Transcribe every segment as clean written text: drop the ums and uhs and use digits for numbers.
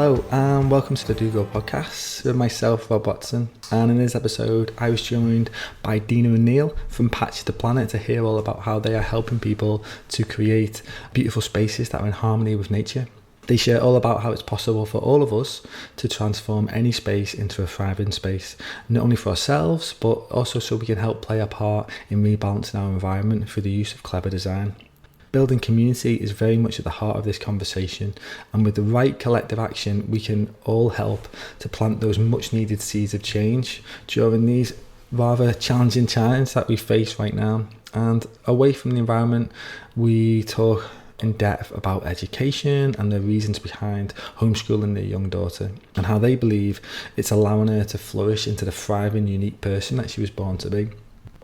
Hello and welcome to the dogood podcast with myself, Rob Watson, and in this episode I was joined by Dina Neil from Patch the Planet to hear all about how they are helping people to create beautiful spaces that are in harmony with nature. They share all about how it's possible for all of us to transform any space into a thriving space, not only for ourselves but also so we can help play a part in rebalancing our environment through the use of clever design. Building community is very much at the heart of this conversation, and with the right collective action we can all help to plant those much needed seeds of change during these rather challenging times that we face right now. And away from the environment, we talk in depth about education and the reasons behind homeschooling their young daughter and how they believe it's allowing her to flourish into the thriving, unique person that she was born to be.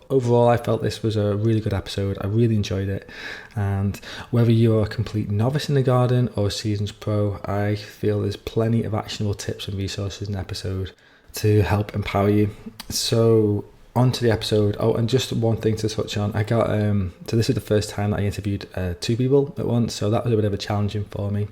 Overall, I felt this was a really good episode. I really enjoyed it, and whether you're a complete novice in the garden or a seasoned pro, I feel there's plenty of actionable tips and resources in the episode to help empower you. So on to the episode. Oh, and just one thing to touch on, I got so this is the first time that I interviewed two people at once, so that was a bit of a challenging for me.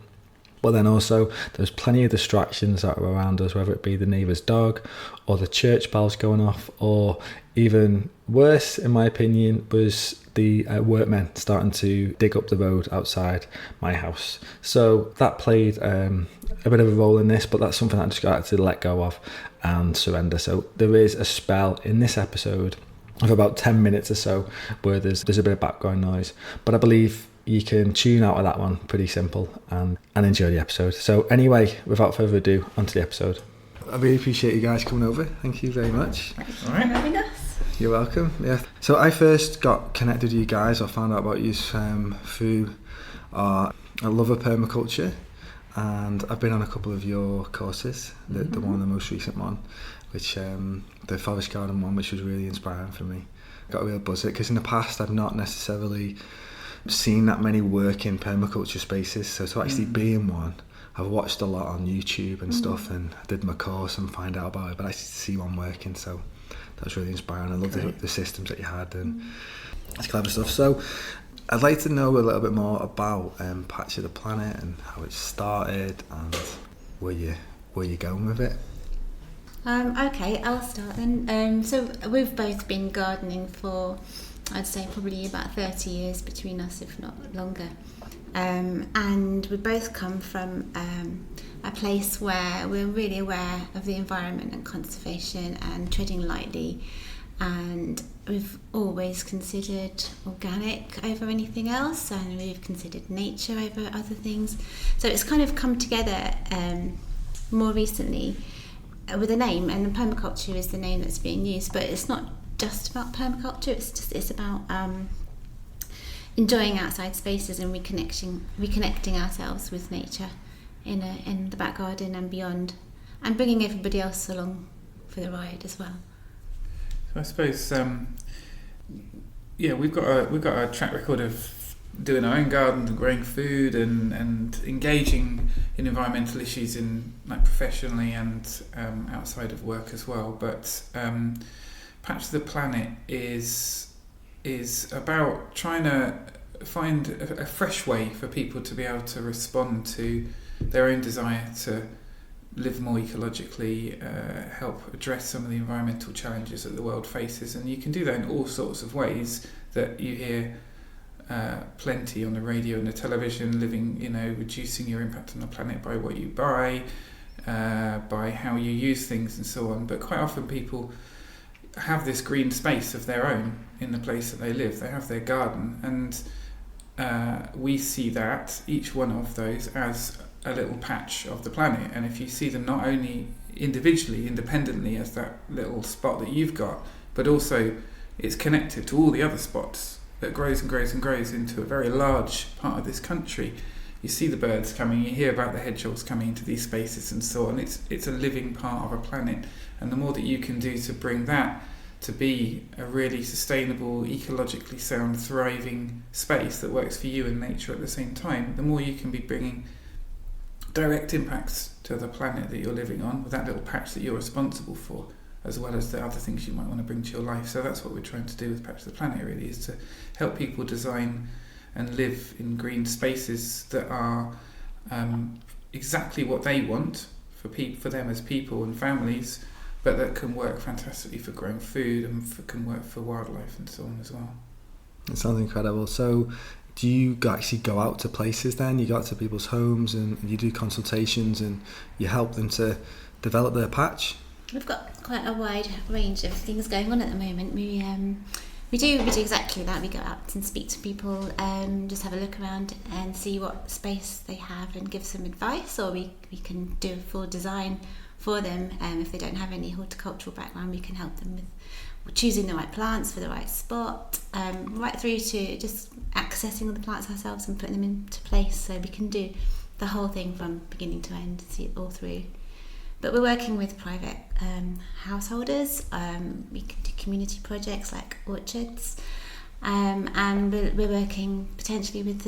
But then also there's plenty of distractions that are around us, whether it be the neighbour's dog or the church bells going off, or even worse, in my opinion, was the workmen starting to dig up the road outside my house. So that played a bit of a role in this, but that's something I just got to let go of and surrender. So there is a spell in this episode of about 10 minutes or so where there's a bit of background noise, but I believe you can tune out of that one pretty simple and enjoy the episode. So anyway, without further ado, onto the episode. I really appreciate you guys coming over. Thank you very much. Thanks for having us. You're welcome. Yeah. So I first got connected to you guys, or found out about you through a love of permaculture, and I've been on a couple of your courses. The one, the most recent one, which the forest garden one, which was really inspiring for me. Got a real buzz it because in the past I've not necessarily seen that many work in permaculture spaces, so to actually be in one, I've watched a lot on YouTube and stuff, and I did my course and find out about it, but I actually see one working, so that was really inspiring. I love the systems that you had, and it's clever stuff. So I'd like to know a little bit more about Patch of the Planet and how it started and where you're going with it. Okay, I'll start then. So we've both been gardening for, I'd say, probably about 30 years between us, if not longer. And we both come from a place where we're really aware of the environment and conservation and treading lightly. And we've always considered organic over anything else, and we've considered nature over other things. So it's kind of come together more recently with a name, and permaculture is the name that's being used, but it's not just about permaculture. It's about enjoying outside spaces and reconnecting ourselves with nature in the back garden and beyond, and bringing everybody else along for the ride as well. So I suppose we've got a track record of doing our own gardens and growing food and engaging in environmental issues in professionally and outside of work as well. But Patch the Planet is about trying to find a fresh way for people to be able to respond to their own desire to live more ecologically, help address some of the environmental challenges that the world faces. And you can do that in all sorts of ways that you hear plenty on the radio and the television, reducing your impact on the planet by what you buy, by how you use things and so on. But quite often people have this green space of their own in the place that they live. They have their garden, and we see that, each one of those, as a little patch of the planet. And if you see them not only individually, independently, as that little spot that you've got, but also it's connected to all the other spots that grows and grows and grows into a very large part of this country. You see the birds coming, you hear about the hedgehogs coming into these spaces and so on. It's a living part of a planet, and the more that you can do to bring that to be a really sustainable, ecologically sound, thriving space that works for you and nature at the same time, the more you can be bringing direct impacts to the planet that you're living on with that little patch that you're responsible for, as well as the other things you might want to bring to your life. So that's what we're trying to do with Patch of the Planet, really, is to help people design and live in green spaces that are exactly what they want for them as people and families, but that can work fantastically for growing food and can work for wildlife and so on as well. It sounds incredible. So do you actually go out to places then? You go out to people's homes and you do consultations and you help them to develop their patch? We've got quite a wide range of things going on at the moment. We do exactly that. We go out and speak to people, just have a look around and see what space they have and give some advice, or we can do a full design for them. If they don't have any horticultural background, we can help them with choosing the right plants for the right spot, right through to just accessing the plants ourselves and putting them into place, so we can do the whole thing from beginning to end, see it all through. But we're working with private householders. We can do community projects like orchards, and we're working potentially with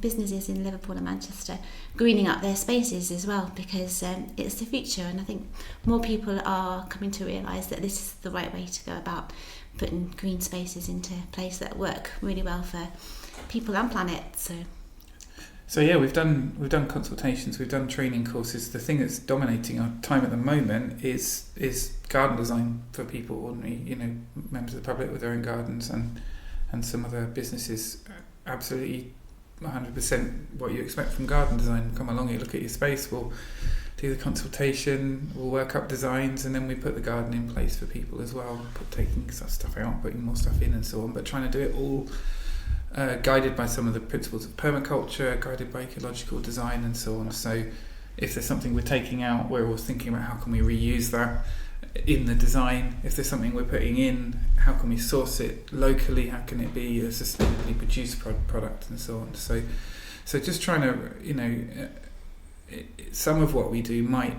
businesses in Liverpool and Manchester, greening up their spaces as well, because it's the future, and I think more people are coming to realise that this is the right way to go about putting green spaces into place that work really well for people and planet. So yeah, we've done consultations, we've done training courses. The thing that's dominating our time at the moment is garden design for people, ordinary, members of the public with their own gardens, and some other businesses. Absolutely 100% what you expect from garden design. Come along, you look at your space, we'll do the consultation, we'll work up designs, and then we put the garden in place for people as well, taking stuff out, putting more stuff in and so on, but trying to do it all guided by some of the principles of permaculture, guided by ecological design and so on. So if there's something we're taking out, we're always thinking about how can we reuse that in the design. If there's something we're putting in, how can we source it locally, how can it be a sustainably produced product and so on. So just trying to, some of what we do might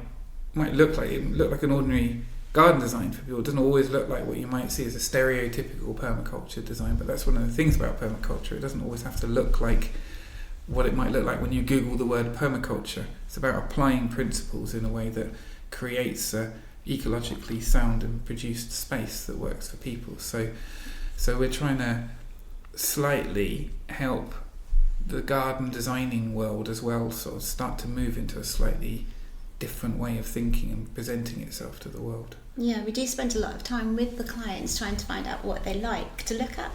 look like an ordinary garden design for people. It doesn't always look like what you might see as a stereotypical permaculture design, but that's one of the things about permaculture. It doesn't always have to look like what it might look like when you Google the word permaculture. It's about applying principles in a way that creates a ecologically sound and produced space that works for people. So we're trying to slightly help the garden designing world as well sort of start to move into a slightly different way of thinking and presenting itself to the world. Yeah, we do spend a lot of time with the clients trying to find out what they like to look at.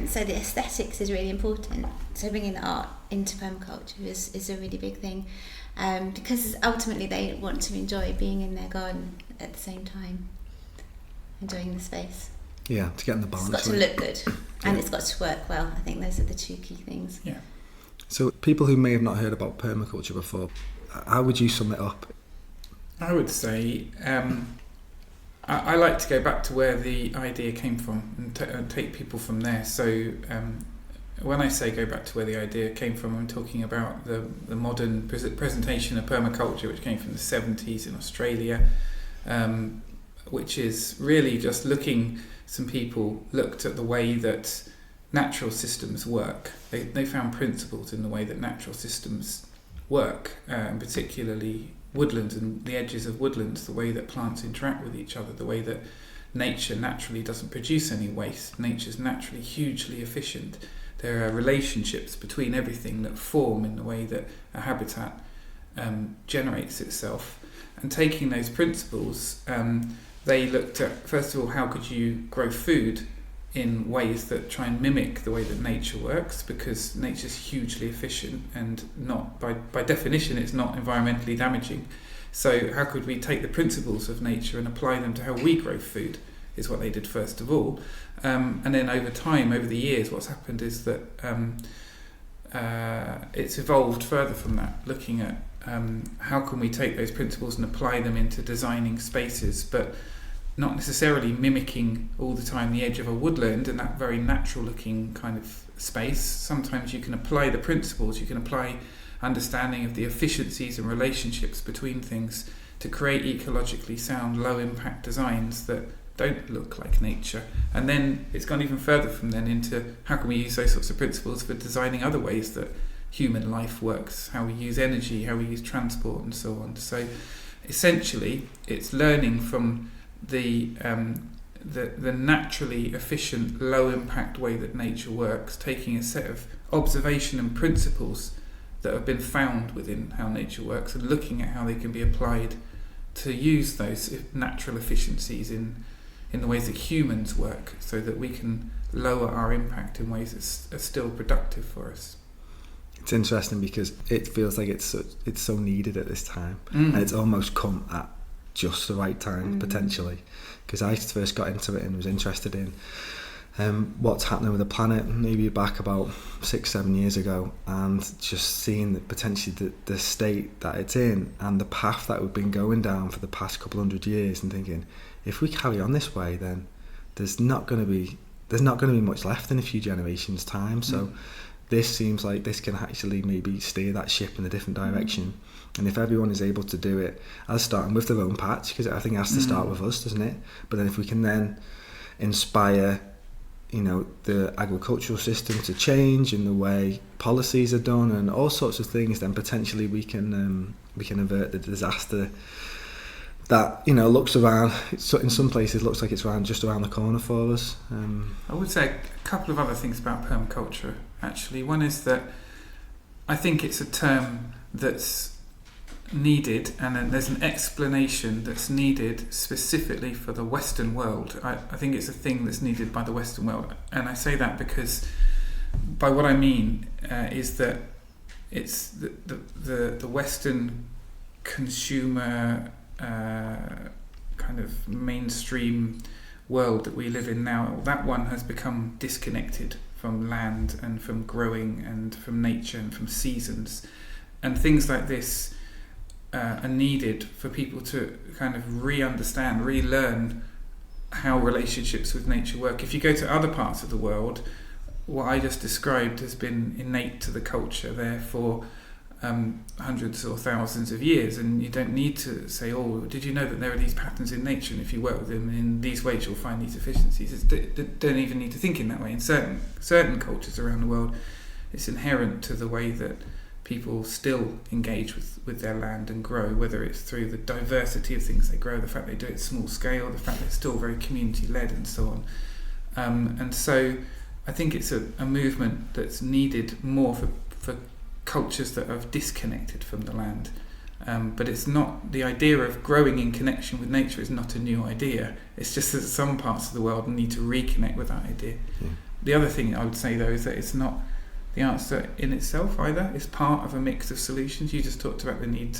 So the aesthetics is really important. So bringing art into permaculture is a really big thing, because ultimately they want to enjoy being in their garden at the same time, enjoying the space. Yeah, to get in the balance. It's got to look good, and it's got to work well. I think those are the two key things. Yeah. So people who may have not heard about permaculture before, how would you sum it up? I would say I like to go back to where the idea came from and take people from there. So when I say go back to where the idea came from, I'm talking about the modern presentation of permaculture, which came from the 70s in Australia, which is really just some people looked at the way that natural systems work. They found principles in the way that natural systems work, and particularly woodlands and the edges of woodlands, the way that plants interact with each other, the way that nature naturally doesn't produce any waste. Nature's naturally hugely efficient. There are relationships between everything that form in the way that a habitat generates itself. And taking those principles, they looked at, first of all, how could you grow food in ways that try and mimic the way that nature works, because nature's hugely efficient and not, by definition, it's not environmentally damaging. So how could we take the principles of nature and apply them to how we grow food, is what they did first of all. And then over time, over the years, what's happened is that it's evolved further from that, looking at how can we take those principles and apply them into designing spaces, but not necessarily mimicking all the time the edge of a woodland and that very natural looking kind of space. Sometimes you can apply the principles, you can apply understanding of the efficiencies and relationships between things to create ecologically sound, low impact designs that don't look like nature. And then it's gone even further from then into how can we use those sorts of principles for designing other ways that human life works, how we use energy, how we use transport and so on. So essentially it's learning from the naturally efficient, low impact way that nature works, taking a set of observation and principles that have been found within how nature works, and looking at how they can be applied to use those natural efficiencies in the ways that humans work, so that we can lower our impact in ways that are still productive for us. It's interesting because it feels like it's so needed at this time, and it's almost come at just the right time, potentially, because I first got into it and was interested in what's happening with the planet maybe back about 6-7 years ago, and just seeing that potentially the state that it's in and the path that we've been going down for the past couple 100 years, and thinking, if we carry on this way, then there's not going to be much left in a few generations' time. So this seems like this can actually maybe steer that ship in a different direction. And if everyone is able to do it, as starting with their own patch, because I think it has to start with us, doesn't it? But then if we can then inspire, the agricultural system to change in the way policies are done and all sorts of things, then potentially we can avert the disaster that looks around. So in some places looks like it's just around the corner for us. I would say a couple of other things about permaculture. Actually, one is that I think it's a term that's needed, and then there's an explanation that's needed specifically for the Western world. I think it's a thing that's needed by the Western world, and I say that because by what I mean is that it's the Western consumer kind of mainstream world that we live in now. That one has become disconnected from land and from growing and from nature and from seasons, and things like this are needed for people to kind of re-understand, relearn how relationships with nature work. If you go to other parts of the world, what I just described has been innate to the culture there for hundreds or thousands of years, and you don't need to say, did you know that there are these patterns in nature, and if you work with them in these ways you'll find these efficiencies. Don't even need to think in that way. In certain cultures around the world, it's inherent to the way that people still engage with their land and grow, whether it's through the diversity of things they grow, the fact they do it at small scale, the fact they're still very community-led, and so on. And so I think it's a movement that's needed more for cultures that are disconnected from the land. But it's not, the idea of growing in connection with nature is not a new idea. It's just that some parts of the world need to reconnect with that idea. Yeah. The other thing I would say, though, is that it's not the answer in itself either. It's part of a mix of solutions. You just talked about the need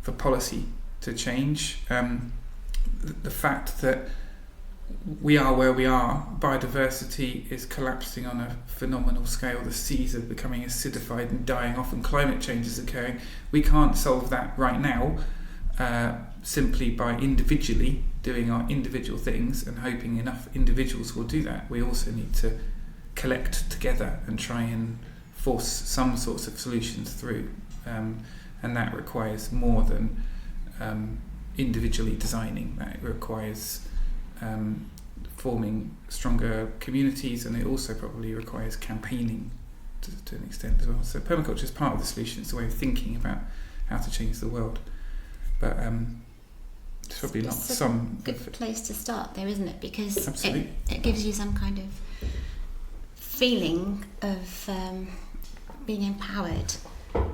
for policy to change. The fact that we are where we are, biodiversity is collapsing on a phenomenal scale, the seas are becoming acidified and dying off, and climate change is occurring. We can't solve that right now simply by individually doing our individual things and hoping enough individuals will do that. We also need to collect together and try and force some sorts of solutions through, and that requires more than individually designing. That requires forming stronger communities, and it also probably requires campaigning to an extent as well. So permaculture is part of the solution. It's a way of thinking about how to change the world, but it's probably not some good place to start there, isn't it? Because Absolutely. it gives you some kind of feeling of being empowered,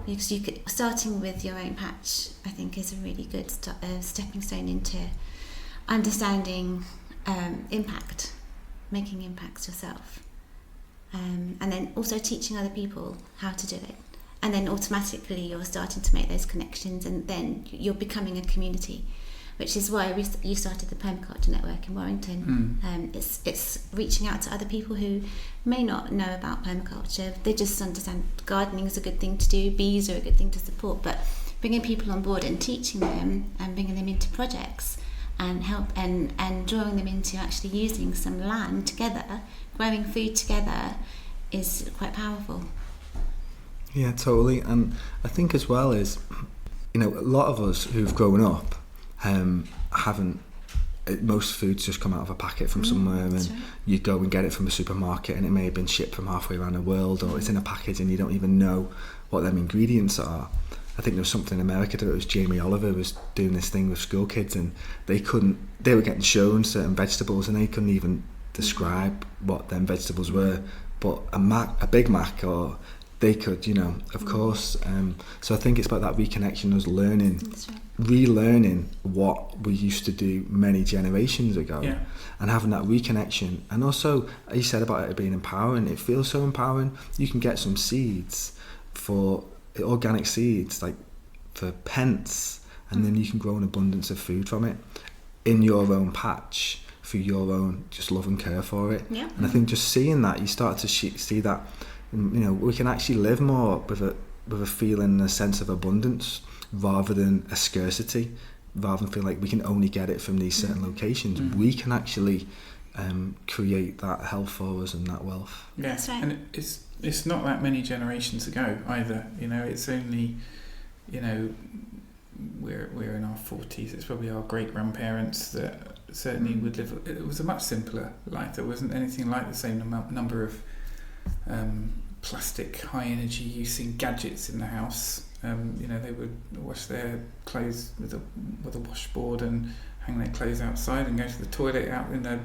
because starting with your own patch, I think, is a really good stepping stone into understanding impact, making impacts yourself, and then also teaching other people how to do it, and then automatically you're starting to make those connections, and then you're becoming a community, which is why you started the Permaculture Network in Warrington. It's reaching out to other people who may not know about permaculture. They just understand gardening is a good thing to do, bees are a good thing to support, but bringing people on board and teaching them and bringing them into projects and help and drawing them into actually using some land together, growing food together, is quite powerful. Yeah, totally. And I think as well is, a lot of us who've grown up haven't, most foods just come out of a packet from somewhere, and right. You go and get it from a supermarket, and it may have been shipped from halfway around the world, or it's in a package and you don't even know what them ingredients are. I think there was something in America that it was Jamie Oliver was doing this thing with school kids, and they were getting shown certain vegetables and they couldn't even describe what them vegetables were, but a Big Mac, or they could, of course. So I think it's about that reconnection, us learning, That's right. relearning what we used to do many generations ago, and having that reconnection. And also, you said about it being empowering. It feels so empowering. You can get some seeds for organic seeds, like for pence, and then you can grow an abundance of food from it in your own patch through your own just love and care for it. Yeah. And I think just seeing that, you start to see that, we can actually live more with a feeling, a sense of abundance, rather than a scarcity, rather than feel like we can only get it from these certain locations. We can actually create that health for us and that wealth. Yeah, That's right. and it's not that many generations ago either. It's only, we're in our 40s. It's probably our great grandparents that certainly would live. It was a much simpler life. There wasn't anything like the same number of plastic, high energy using gadgets in the house. They would wash their clothes with a washboard and hang their clothes outside and go to the toilet out in the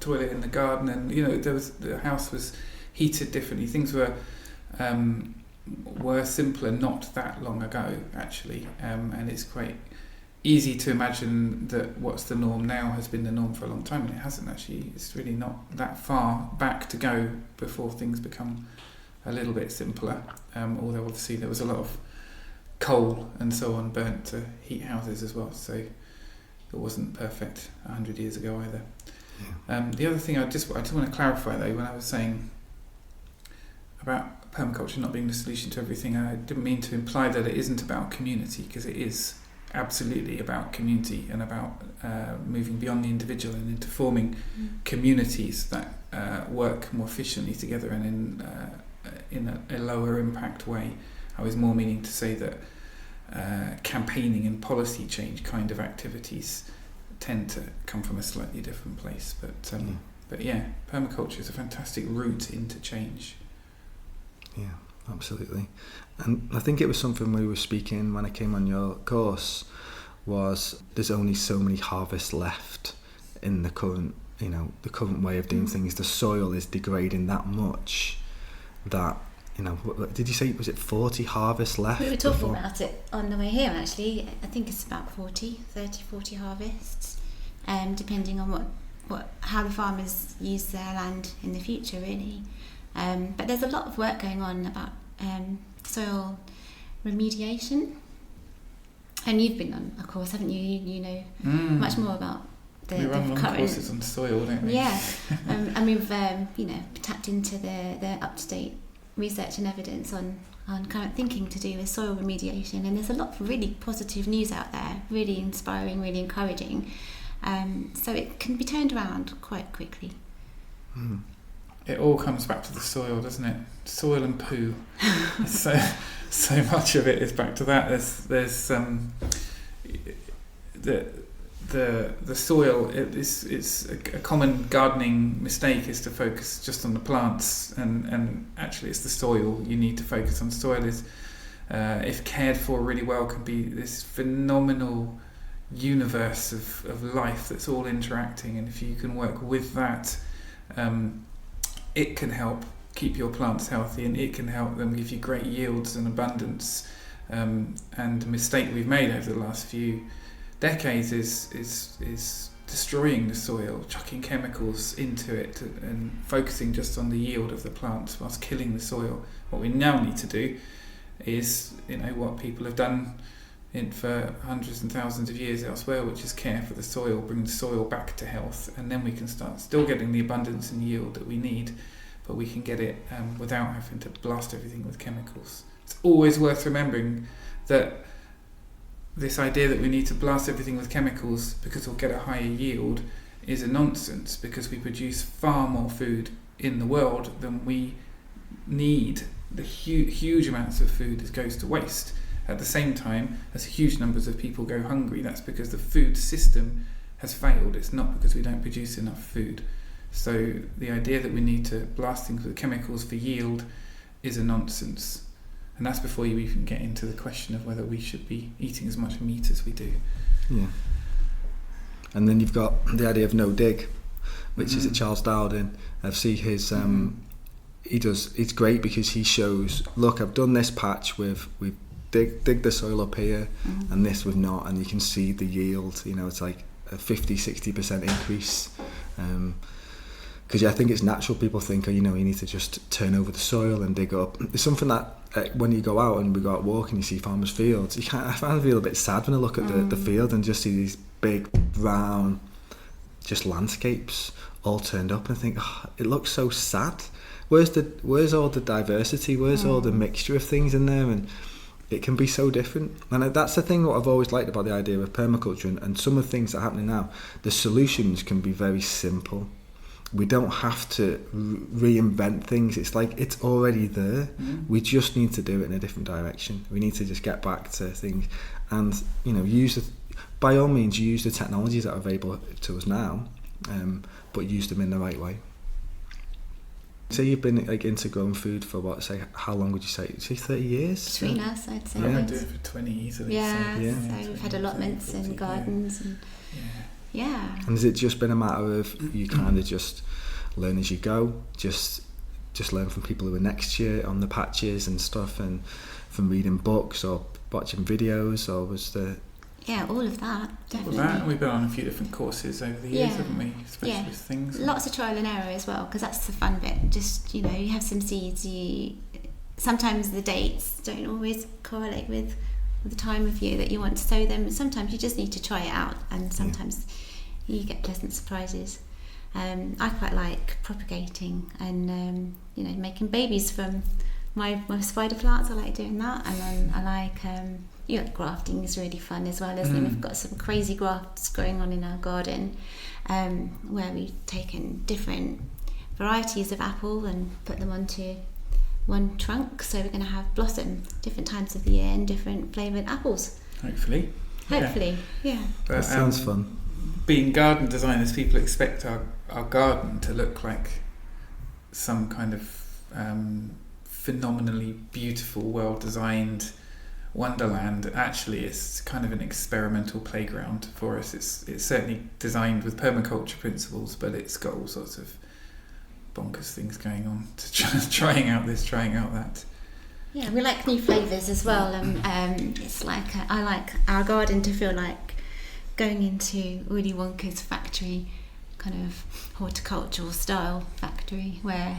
toilet in the garden, and the house was heated differently. Things were simpler not that long ago, actually, and it's quite easy to imagine that what's the norm now has been the norm for a long time, and it hasn't actually. It's really not that far back to go before things become a little bit simpler, although obviously there was a lot of coal and so on burnt to heat houses as well, so it wasn't perfect 100 years ago either. The other thing I just want to clarify though, when I was saying about permaculture not being the solution to everything, I didn't mean to imply that it isn't about community, because it is absolutely about community and about moving beyond the individual and into forming communities that work more efficiently together and in a lower impact way. I was more meaning to say that campaigning and policy change kind of activities tend to come from a slightly different place, but yeah, permaculture is a fantastic route into change. Yeah, absolutely. And I think it was something we were speaking when I came on your course, was there's only so many harvests left in the current way of doing things. The soil is degrading that much that, did you say, was it 40 harvests left? We were talking about it on the way here, actually. I think it's about 40 harvests, depending on how the farmers use their land in the future, really. But there's a lot of work going on about soil remediation, and you've been on a course, haven't you? You know much more about we run long current courses on soil, don't we? Yeah, and we've tapped into the up-to-date research and evidence on current thinking to do with soil remediation, and there's a lot of really positive news out there, really inspiring, really encouraging. So it can be turned around quite quickly. It all comes back to the soil, doesn't it? Soil and poo. so much of it is back to that. There's the soil. It's a common gardening mistake is to focus just on the plants, and actually it's the soil you need to focus on. Soil is, if cared for really well, can be this phenomenal universe of life that's all interacting, and if you can work with that, it can help keep your plants healthy, and it can help them give you great yields and abundance. And the mistake we've made over the last few decades is destroying the soil, chucking chemicals into it and focusing just on the yield of the plants whilst killing the soil. What we now need to do is, what people have done for hundreds and thousands of years elsewhere, which is care for the soil, bring the soil back to health, and then we can start still getting the abundance and yield that we need, but we can get it without having to blast everything with chemicals. It's always worth remembering that this idea that we need to blast everything with chemicals because we'll get a higher yield is a nonsense, because we produce far more food in the world than we need. The huge amounts of food goes to waste. At the same time, as huge numbers of people go hungry, that's because the food system has failed. It's not because we don't produce enough food. So the idea that we need to blast things with chemicals for yield is a nonsense. And that's before you even get into the question of whether we should be eating as much meat as we do. Yeah. And then you've got the idea of no dig, which is a Charles Dowden. I've seen his he does. It's great because he shows, look, I've done this patch with dig the soil up here, and this we've not, and you can see the yield. You know, it's like a 50-60% increase. Because I think it's natural. People think, you need to just turn over the soil and dig up. It's something that when you go out and we go out walking, you see farmers' fields. I feel a bit sad when I look at the field and just see these big brown, just landscapes all turned up, and think, it looks so sad. Where's all the diversity? Where's all the mixture of things in there? And it can be so different. And that's the thing what I've always liked about the idea of permaculture and some of the things that are happening now. The solutions can be very simple. We don't have to reinvent things. It's like it's already there. We just need to do it in a different direction. We need to just get back to things and, by all means, use the technologies that are available to us now, but use them in the right way. So you've been into growing food for how long would you say? 30 years? Between us, I'd say. I've been doing it for 20 years. So we've had allotments and gardens. And And has it just been a matter of you kind of just learn as you go, just learn from people who are next year on the patches and stuff, and from reading books or watching videos, or was there... Yeah, all of that, definitely. All that, we've been on a few different courses over the years, haven't we? Specialist things. Lots of trial and error as well, because that's the fun bit. Just, you have some seeds, sometimes the dates don't always correlate with the time of year that you want to sow them. Sometimes you just need to try it out, and sometimes you get pleasant surprises. I quite like propagating and, making babies from my spider plants. I like doing that, and then I like... grafting is really fun as well, isn't it? We've got some crazy grafts going on in our garden, where we've taken different varieties of apple and put them onto one trunk. So we're going to have blossom different times of the year and different flavoured apples. Hopefully, yeah. But, that sounds fun. Being garden designers, people expect our garden to look like some kind of phenomenally beautiful, well-designed wonderland. Actually, it's kind of an experimental playground for us. It's certainly designed with permaculture principles, but it's got all sorts of bonkers things going on, trying out this, trying out that. Yeah, we like new flavours as well. It's like I like our garden to feel like going into Willy Wonka's factory, kind of horticultural style factory, where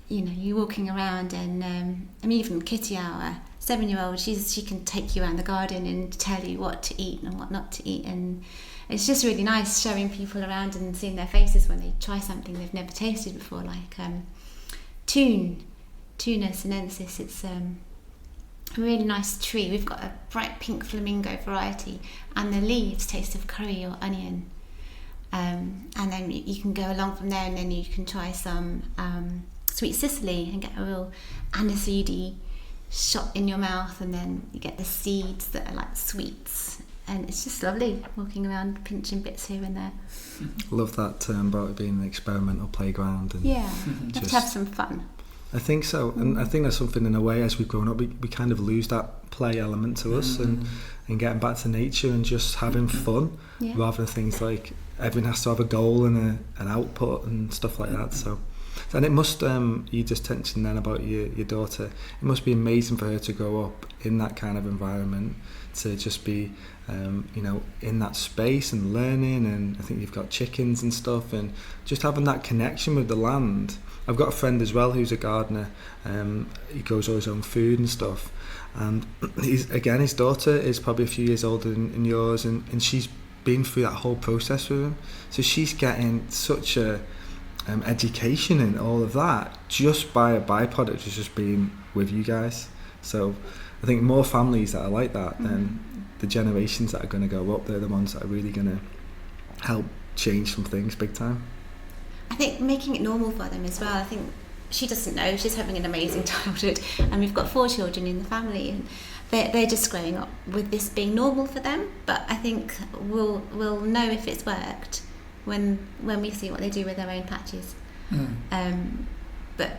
you're walking around and even Kitty, our 7-year-old, she can take you around the garden and tell you what to eat and what not to eat, and it's just really nice showing people around and seeing their faces when they try something they've never tasted before, like Tuna sinensis. It's a really nice tree. We've got a bright pink flamingo variety, and the leaves taste of curry or onion, and then you can go along from there, and then you can try some sweet Sicily and get a real aniseedy shot in your mouth, and then you get the seeds that are like sweets, and it's just lovely walking around pinching bits here and there. Love that term about it being an experimental playground, and you have to have some fun. I think so, and I think that's something in a way as we've grown up we kind of lose that play element to us, and getting back to nature and just having fun rather than things like everyone has to have a goal and an output and stuff like that. So and it must, you just mentioned then about your daughter, it must be amazing for her to grow up in that kind of environment, to just be, in that space and learning, and I think you've got chickens and stuff, and just having that connection with the land. I've got a friend as well who's a gardener, he grows all his own food and stuff, and his daughter is probably a few years older than yours, and she's been through that whole process with him, so she's getting such a education and all of that just by a byproduct of just being with you guys. So I think more families that are like that, then the generations that are going to go up, they're the ones that are really going to help change some things big time. I think making it normal for them as well. I think she doesn't know, she's having an amazing childhood, and we've got 4 children in the family, and they're just growing up with this being normal for them. But I think we'll know if it's worked when we see what they do with their own patches. But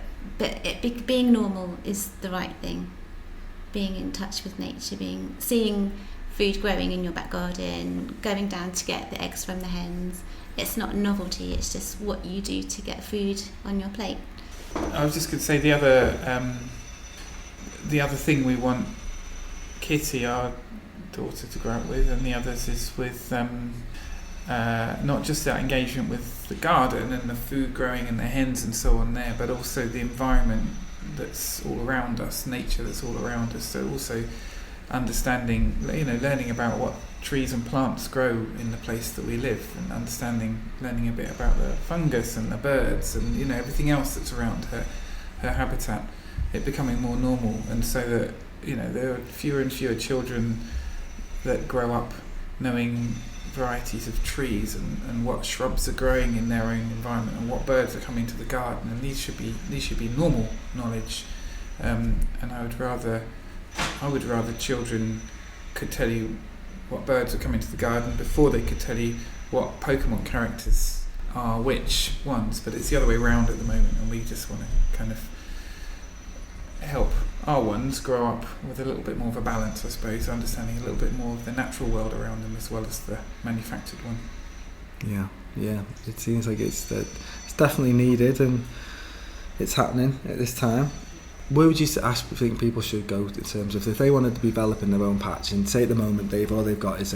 being normal is the right thing. Being in touch with nature, seeing food growing in your back garden, going down to get the eggs from the hens. It's not novelty, it's just what you do to get food on your plate. I was just going to say the other thing we want Kitty, our daughter, to grow up with, and the others, is with not just that engagement with the garden and the food growing and the hens and so on there, but also the environment that's all around us, nature that's all around us. So also understanding, learning about what trees and plants grow in the place that we live, and learning a bit about the fungus and the birds and everything else that's around her habitat. It becoming more normal, and so that there are fewer and fewer children that grow up knowing varieties of trees and what shrubs are growing in their own environment and what birds are coming to the garden, and these should be normal knowledge. And I would rather children could tell you what birds are coming to the garden before they could tell you what Pokemon characters are which ones. But it's the other way around at the moment, and we just want to kind of help our ones grow up with a little bit more of a balance, I suppose, understanding a little bit more of the natural world around them as well as the manufactured one. Yeah. It seems like it's definitely needed, and it's happening at this time. Where would you think people should go in terms of if they wanted to be developing their own patch, and say at the moment all they've got is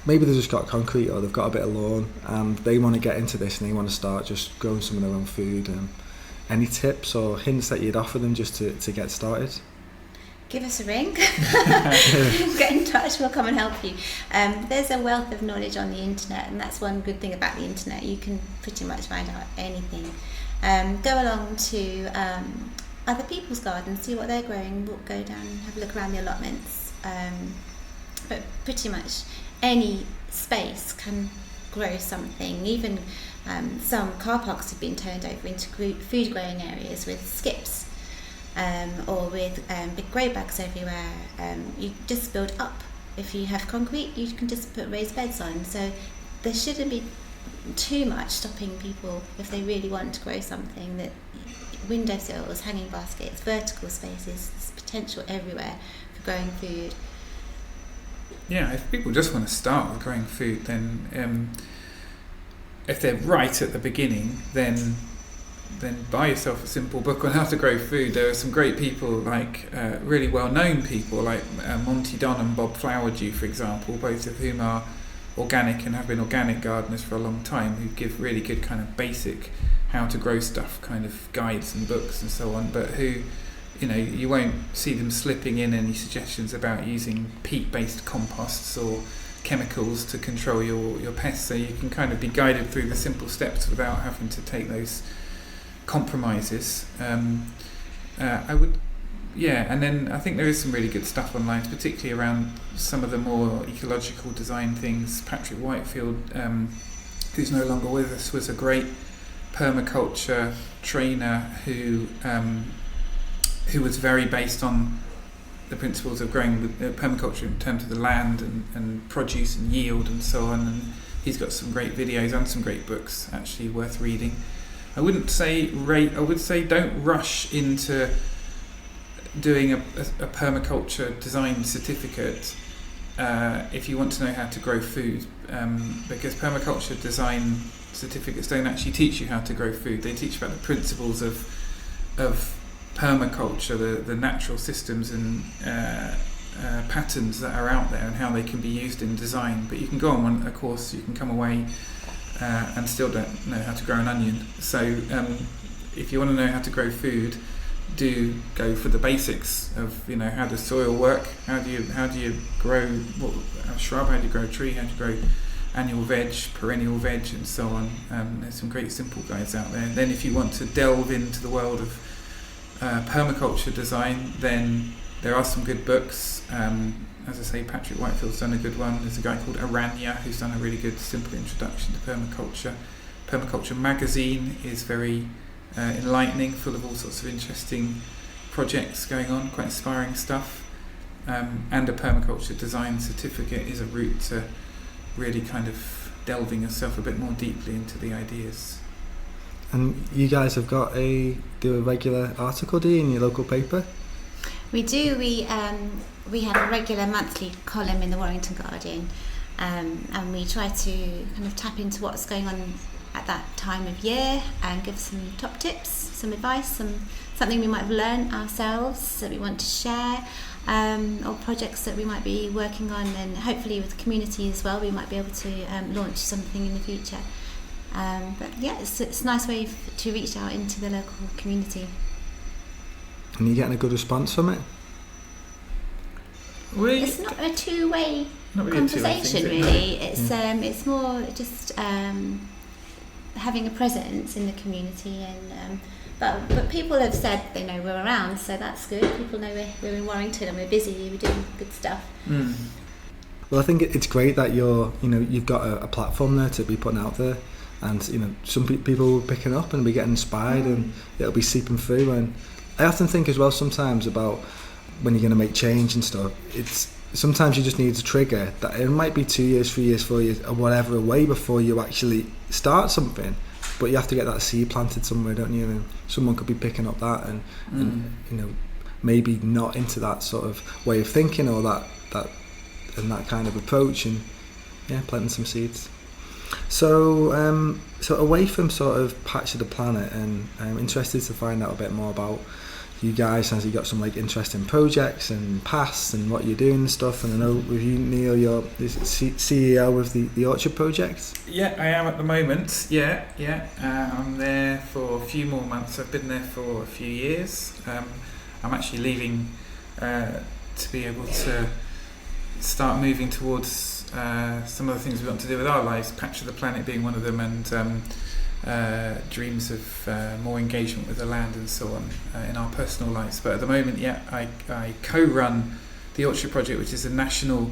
maybe they've just got concrete or they've got a bit of lawn and they want to get into this and they want to start just growing some of their own food? Any tips or hints that you'd offer them just to get started? Give us a ring. Get in touch, we'll come and help you. There's a wealth of knowledge on the internet, and that's one good thing about the internet. You can pretty much find out anything. Go along to other people's gardens, see what they're growing, go down and have a look around the allotments. But pretty much any space can grow something. Even some car parks have been turned over into food growing areas with skips, or with big grow bags everywhere. You just build up. If you have concrete, you can just put raised beds on. So there shouldn't be too much stopping people if they really want to grow something. That windowsills, hanging baskets, vertical spaces, there's potential everywhere for growing food. Yeah, if people just want to start with growing food, then if they're right at the beginning, then buy yourself a simple book on how to grow food. There are some great people, like really well-known people like Monty Don and Bob Flowerdew, for example, both of whom are organic and have been organic gardeners for a long time, who give really good kind of basic how to grow stuff kind of guides and books and so on, but who, you won't see them slipping in any suggestions about using peat-based composts or chemicals to control your pests, so you can kind of be guided through the simple steps without having to take those compromises. And then I think there is some really good stuff online, particularly around some of the more ecological design things. Patrick Whitefield, who's no longer with us, was a great permaculture trainer who was very based on the principles of growing permaculture in terms of the land and produce and yield and so on. And he's got some great videos and some great books actually worth reading. I would say don't rush into doing a permaculture design certificate if you want to know how to grow food, because permaculture design certificates don't actually teach you how to grow food. They teach about the principles of permaculture, the natural systems and patterns that are out there and how they can be used in design. But you can go on a course, you can come away and still don't know how to grow an onion. So if you want to know how to grow food, do go for the basics of how does soil work, how do you grow a shrub, how do you grow a tree, how do you grow annual veg, perennial veg, and so on. There's some great simple guides out there. And then if you want to delve into the world of permaculture design, then there are some good books. As I say, Patrick Whitefield's done a good one. There's a guy called Aranya who's done a really good simple introduction to permaculture. Permaculture magazine is very enlightening, full of all sorts of interesting projects going on, quite inspiring stuff. And a permaculture design certificate is a route to really kind of delving yourself a bit more deeply into the ideas. And you guys have got do a regular article, do you, in your local paper? We do. We have a regular monthly column in the Warrington Guardian, and we try to kind of tap into what's going on at that time of year and give some top tips, some advice, something we might have learned ourselves that we want to share, or projects that we might be working on, and hopefully with the community as well we might be able to launch something in the future. But yeah, it's a nice way to reach out into the local community. And you're getting a good response from it? It's not a two-way conversation, really. It's more just having a presence in the community, and but people have said they know we're around, so that's good. People know we're in Warrington and we're busy, we're doing good stuff. Well, I think it's great that you've got a platform there to be putting out there, and some people will be picking up and be getting inspired, and it'll be seeping through. And I often think as well sometimes about when you're going to make change and stuff, it's sometimes you just need a trigger that it might be 2 years, 3 years, 4 years or whatever away before you actually start something, but you have to get that seed planted somewhere, don't you? And someone could be picking up that and maybe not into that sort of way of thinking or that kind of approach, and planting some seeds. So away from sort of Patch of the Planet, and I'm interested to find out a bit more about you guys, as you got some like interesting projects and paths and what you're doing and stuff. And I know with you, Neil, you're the CEO of the Orchard Project. Yeah, I am at the moment. Yeah. I'm there for a few more months. I've been there for a few years. I'm actually leaving to be able to start moving towards some of the things we want to do with our lives, Patch of the Planet being one of them, and dreams of more engagement with the land and so on in our personal lives. But at the moment, I co-run the Orchard Project, which is a national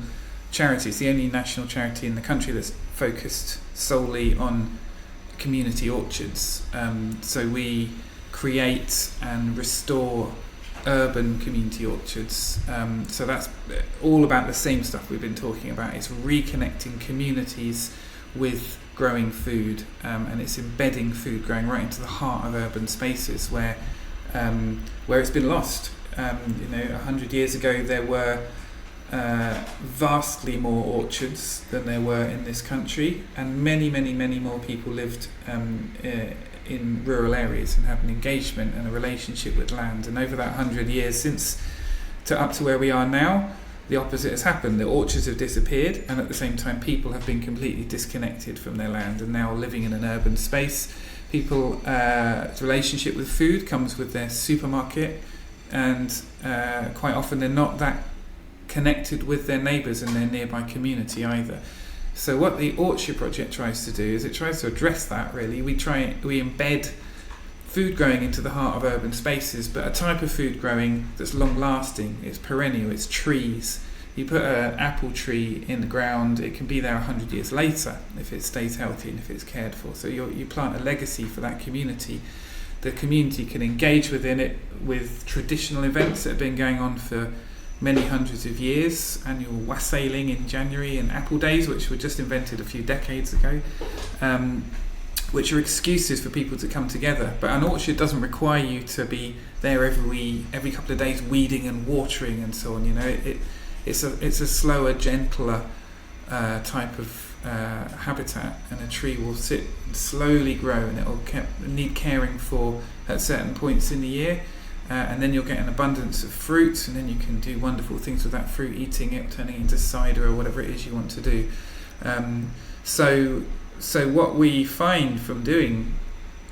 charity. It's the only national charity in the country that's focused solely on community orchards. So we create and restore urban community orchards. So that's all about the same stuff we've been talking about. It's reconnecting communities with growing food, and it's embedding food growing right into the heart of urban spaces where it's been lost. 100 years ago there were vastly more orchards than there were in this country, and many more people lived in rural areas and had an engagement and a relationship with land. And over that 100 years up to where we are now, the opposite has happened. The orchards have disappeared, and at the same time people have been completely disconnected from their land and now living in an urban space. People's relationship with food comes with their supermarket, and quite often they're not that connected with their neighbours and their nearby community either. So what the Orchard Project tries to do is it tries to address that, really. We embed food growing into the heart of urban spaces, but a type of food growing that's long lasting. It's perennial, it's trees. You put an apple tree in the ground, it can be there 100 years later if it stays healthy and if it's cared for. So you plant a legacy for that community. The community can engage within it with traditional events that have been going on for many hundreds of years. Annual wassailing in January and apple days, which were just invented a few decades ago, which are excuses for people to come together. But an orchard doesn't require you to be there every couple of days weeding and watering and so on. It's a slower, gentler type of habitat, and a tree will sit and slowly grow, and it will need caring for at certain points in the year. And then you'll get an abundance of fruit, and then you can do wonderful things with that fruit, eating it, turning it into cider or whatever it is you want to do. So what we find from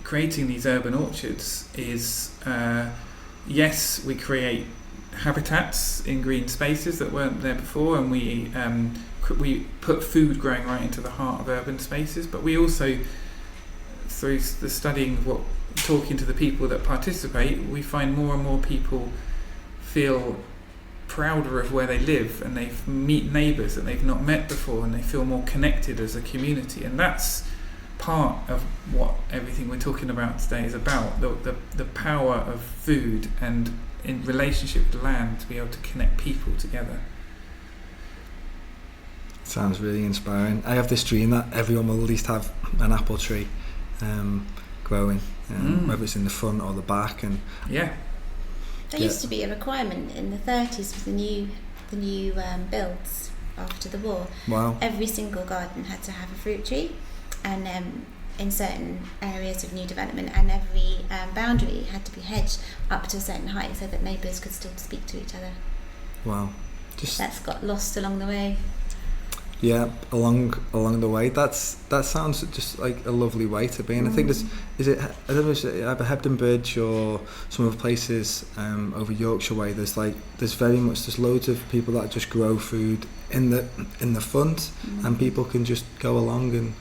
creating these urban orchards is, yes, we create habitats in green spaces that weren't there before, and we put food growing right into the heart of urban spaces, but we also, through the studying of talking to the people that participate, we find more and more people feel prouder of where they live, and they meet neighbours that they've not met before, and they feel more connected as a community. And that's part of what everything we're talking about today is about, the power of food and in relationship with land to be able to connect people together. Sounds really inspiring. I have this dream that everyone will at least have an apple tree growing, whether it's in the front or the back. And there used to be a requirement in the 30s for the new builds after the war. Wow. Every single garden had to have a fruit tree, and in certain areas of new development, and every boundary had to be hedged up to a certain height so that neighbours could still speak to each other. Wow. That's got lost along the way. Yeah, along the way. That sounds just like a lovely way to be. And I think I don't know if it's either Hebden Bridge or some other places over Yorkshire way. There's loads of people that just grow food in the front, and people can just go along, and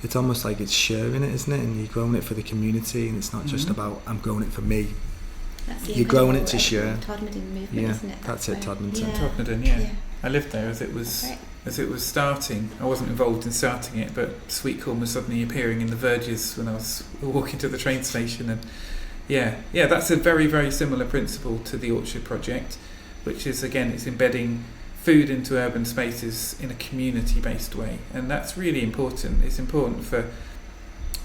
it's almost like it's sharing it, isn't it? And you're growing it for the community, and it's not just about I'm growing it for me. You're growing it to share. Todmorden movement, isn't it? That's it, Todmorden. Yeah. Todmorden, yeah. I lived there as it was starting. I wasn't involved in starting it, but sweet corn was suddenly appearing in the verges when I was walking to the train station, and that's a very, very similar principle to the Orchard project, which is, again, it's embedding food into urban spaces in a community-based way, and that's really important. It's important for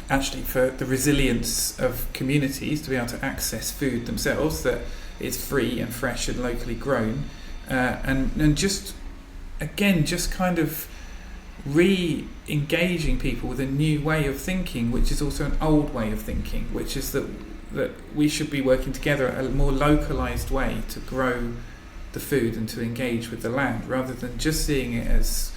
the resilience of communities to be able to access food themselves that is free and fresh and locally grown, and just kind of re-engaging people with a new way of thinking, which is also an old way of thinking, which is that we should be working together a more localised way to grow the food and to engage with the land, rather than just seeing it as,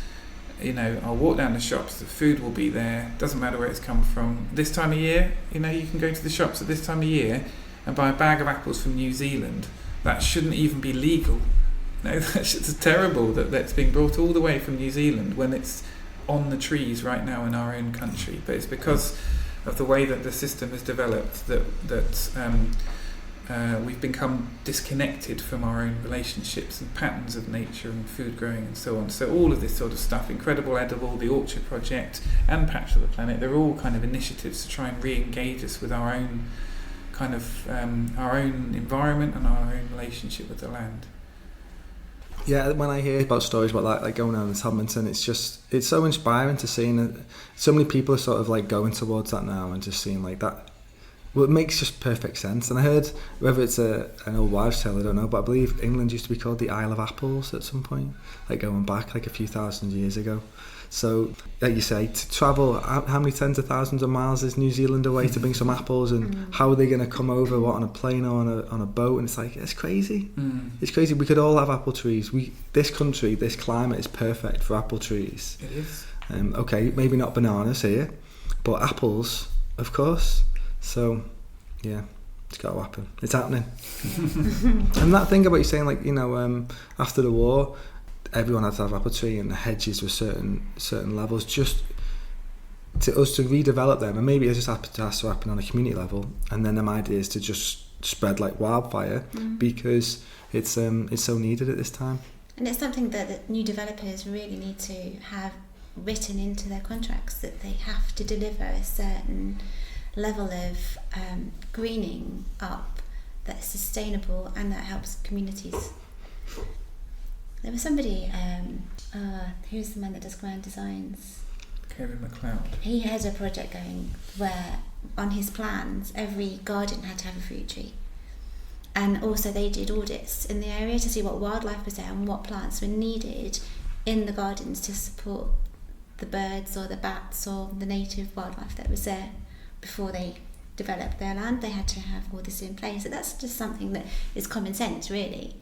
I'll walk down the shops, the food will be there, doesn't matter where it's come from. This time of year, you can go to the shops at this time of year and buy a bag of apples from New Zealand. That shouldn't even be legal. That's just terrible that's being brought all the way from New Zealand when it's on the trees right now in our own country. But it's because of the way that the system has developed that we've become disconnected from our own relationships and patterns of nature and food growing and so on. So all of this sort of stuff, Incredible Edible, the Orchard Project and Patch of the Planet, they're all kind of initiatives to try and re-engage us with our own kind of our own environment and our own relationship with the land. Yeah, when I hear about stories about that, like going down to Todmorden, it's so inspiring to see, and so many people are sort of like going towards that now and just seeing like that. Well, it makes just perfect sense. And I heard, whether it's an old wives' tale, I don't know, but I believe England used to be called the Isle of Apples at some point, like going back like a few thousand years ago. So, like you say, to travel, how many tens of thousands of miles is New Zealand away to bring some apples, and how are they going to come over, on a plane or on a boat? And it's like, it's crazy. It's crazy. We could all have apple trees. This country, this climate is perfect for apple trees. It is. Okay, maybe not bananas here, but apples, of course. So, yeah, it's got to happen. It's happening. And that thing about you saying, like, after the war, everyone had to have apple tree, and the hedges were certain levels, just to us to redevelop them, and maybe it just has to happen on a community level, and then them ideas to just spread like wildfire, because it's so needed at this time. And it's something that the new developers really need to have written into their contracts, that they have to deliver a certain level of greening up that's sustainable and that helps communities. There was somebody, who's the man that does grand designs? Kevin McLeod. He has a project going where on his plans every garden had to have a fruit tree, and also they did audits in the area to see what wildlife was there and what plants were needed in the gardens to support the birds or the bats or the native wildlife that was there. Before they developed their land, they had to have all this in place. So that's just something that is common sense, really.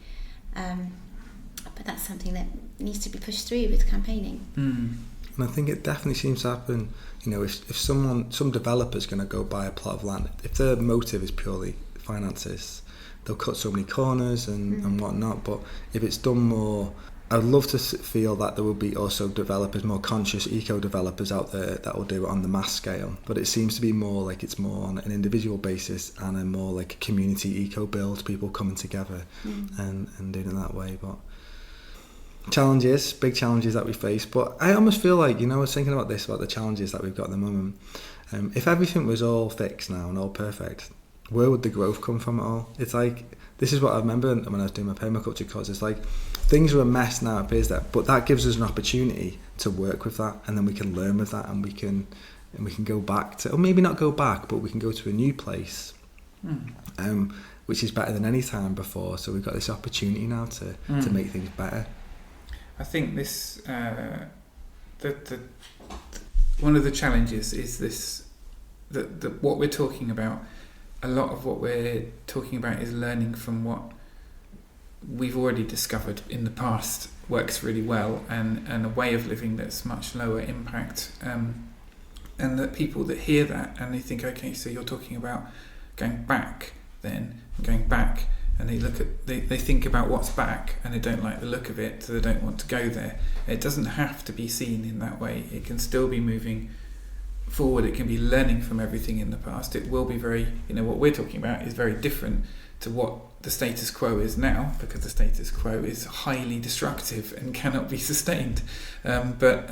But that's something that needs to be pushed through with campaigning. And I think it definitely seems to happen, if some developer's going to go buy a plot of land, if their motive is purely finances, they'll cut so many corners and whatnot. But if it's done more, I'd love to feel that there will be also developers, more conscious eco-developers out there that will do it on the mass scale. But it seems to be more like it's more on an individual basis and a more like a community eco-build, people coming together and doing it that way. But big challenges that we face. But I almost feel like, I was thinking about the challenges that we've got at the moment. If everything was all fixed now and all perfect, where would the growth come from at all? It's like, this is what I remember when I was doing my permaculture course. It's like, things are a mess now, it appears that, but that gives us an opportunity to work with that, and then we can learn with that, and we can go back to, or maybe not go back, but we can go to a new place, which is better than any time before. So we've got this opportunity now to make things better. I think this one of the challenges is this what we're talking about, a lot of what we're talking about is learning from what we've already discovered in the past works really well, and a way of living that's much lower impact, and that people that hear that and they think, okay, so you're talking about going back then, and they think about what's back and they don't like the look of it, so they don't want to go there. It doesn't have to be seen in that way. It can still be moving forward. It can be learning from everything in the past. It will be very, what we're talking about is very different to what the status quo is now, because the status quo is highly destructive and cannot be sustained. But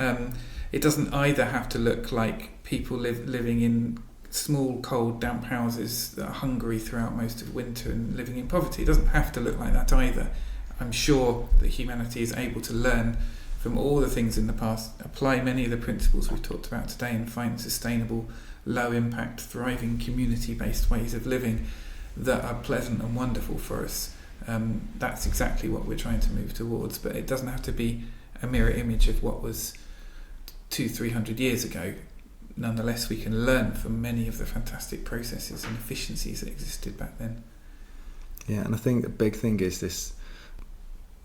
it doesn't either have to look like people living in small, cold, damp houses that are hungry throughout most of winter and living in poverty. It doesn't have to look like that either. I'm sure that humanity is able to learn from all the things in the past, apply many of the principles we've talked about today, and find sustainable, low impact, thriving, community-based ways of living that are pleasant and wonderful for us. That's exactly what we're trying to move towards, but it doesn't have to be a mirror image of what was 200-300 years ago. Nonetheless, we can learn from many of the fantastic processes and efficiencies that existed back then. Yeah, and I think the big thing is this.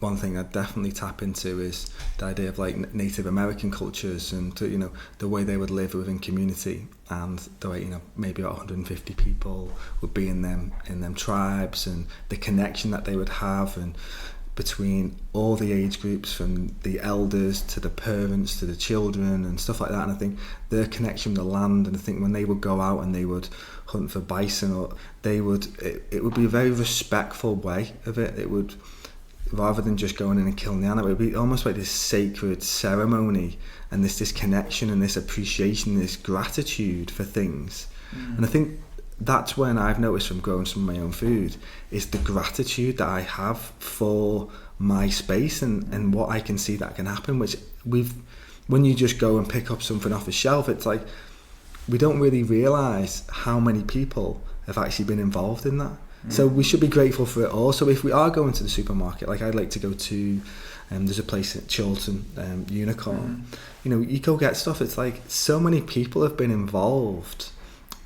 One thing I definitely tap into is the idea of like Native American cultures, and the way they would live within community, and the way maybe about 150 people would be in them tribes, and the connection that they would have, and between all the age groups, from the elders to the parents to the children and stuff like that. And I think their connection with the land, and I think when they would go out and they would hunt for bison, or it would be a very respectful way of it. It would, rather than just going in and killing the animal, it would be almost like this sacred ceremony, and this connection and this appreciation, this gratitude for things. And I think that's when I've noticed from growing some of my own food, is the gratitude that I have for my space and what I can see that can happen, which when you just go and pick up something off a shelf, it's like we don't really realise how many people have actually been involved in that. So we should be grateful for it all. So if we are going to the supermarket, like I'd like to go to, there's a place at Chilton, Unicorn, you go get stuff, it's like so many people have been involved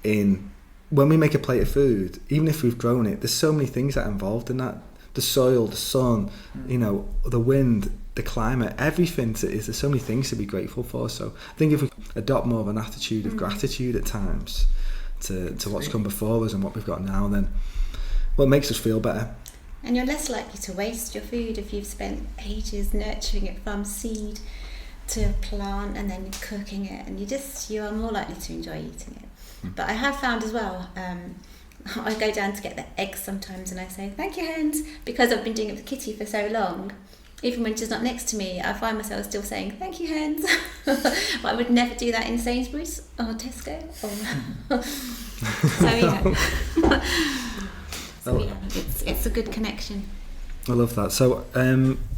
in, when we make a plate of food, even if we've grown it, there's so many things that are involved in that. The soil, the sun, the wind, the climate, everything. There's so many things to be grateful for. So I think if we adopt more of an attitude of gratitude at times to what's come before us and what we've got now, then it makes us feel better. And you're less likely to waste your food if you've spent ages nurturing it from seed to plant and then cooking it, and you are more likely to enjoy eating it. But I have found as well, I go down to get the eggs sometimes and I say, thank you, hens, because I've been doing it with Kitty for so long. Even when she's not next to me, I find myself still saying, thank you, hens. But I would never do that in Sainsbury's or Tesco. So yeah, it's a good connection. I love that. So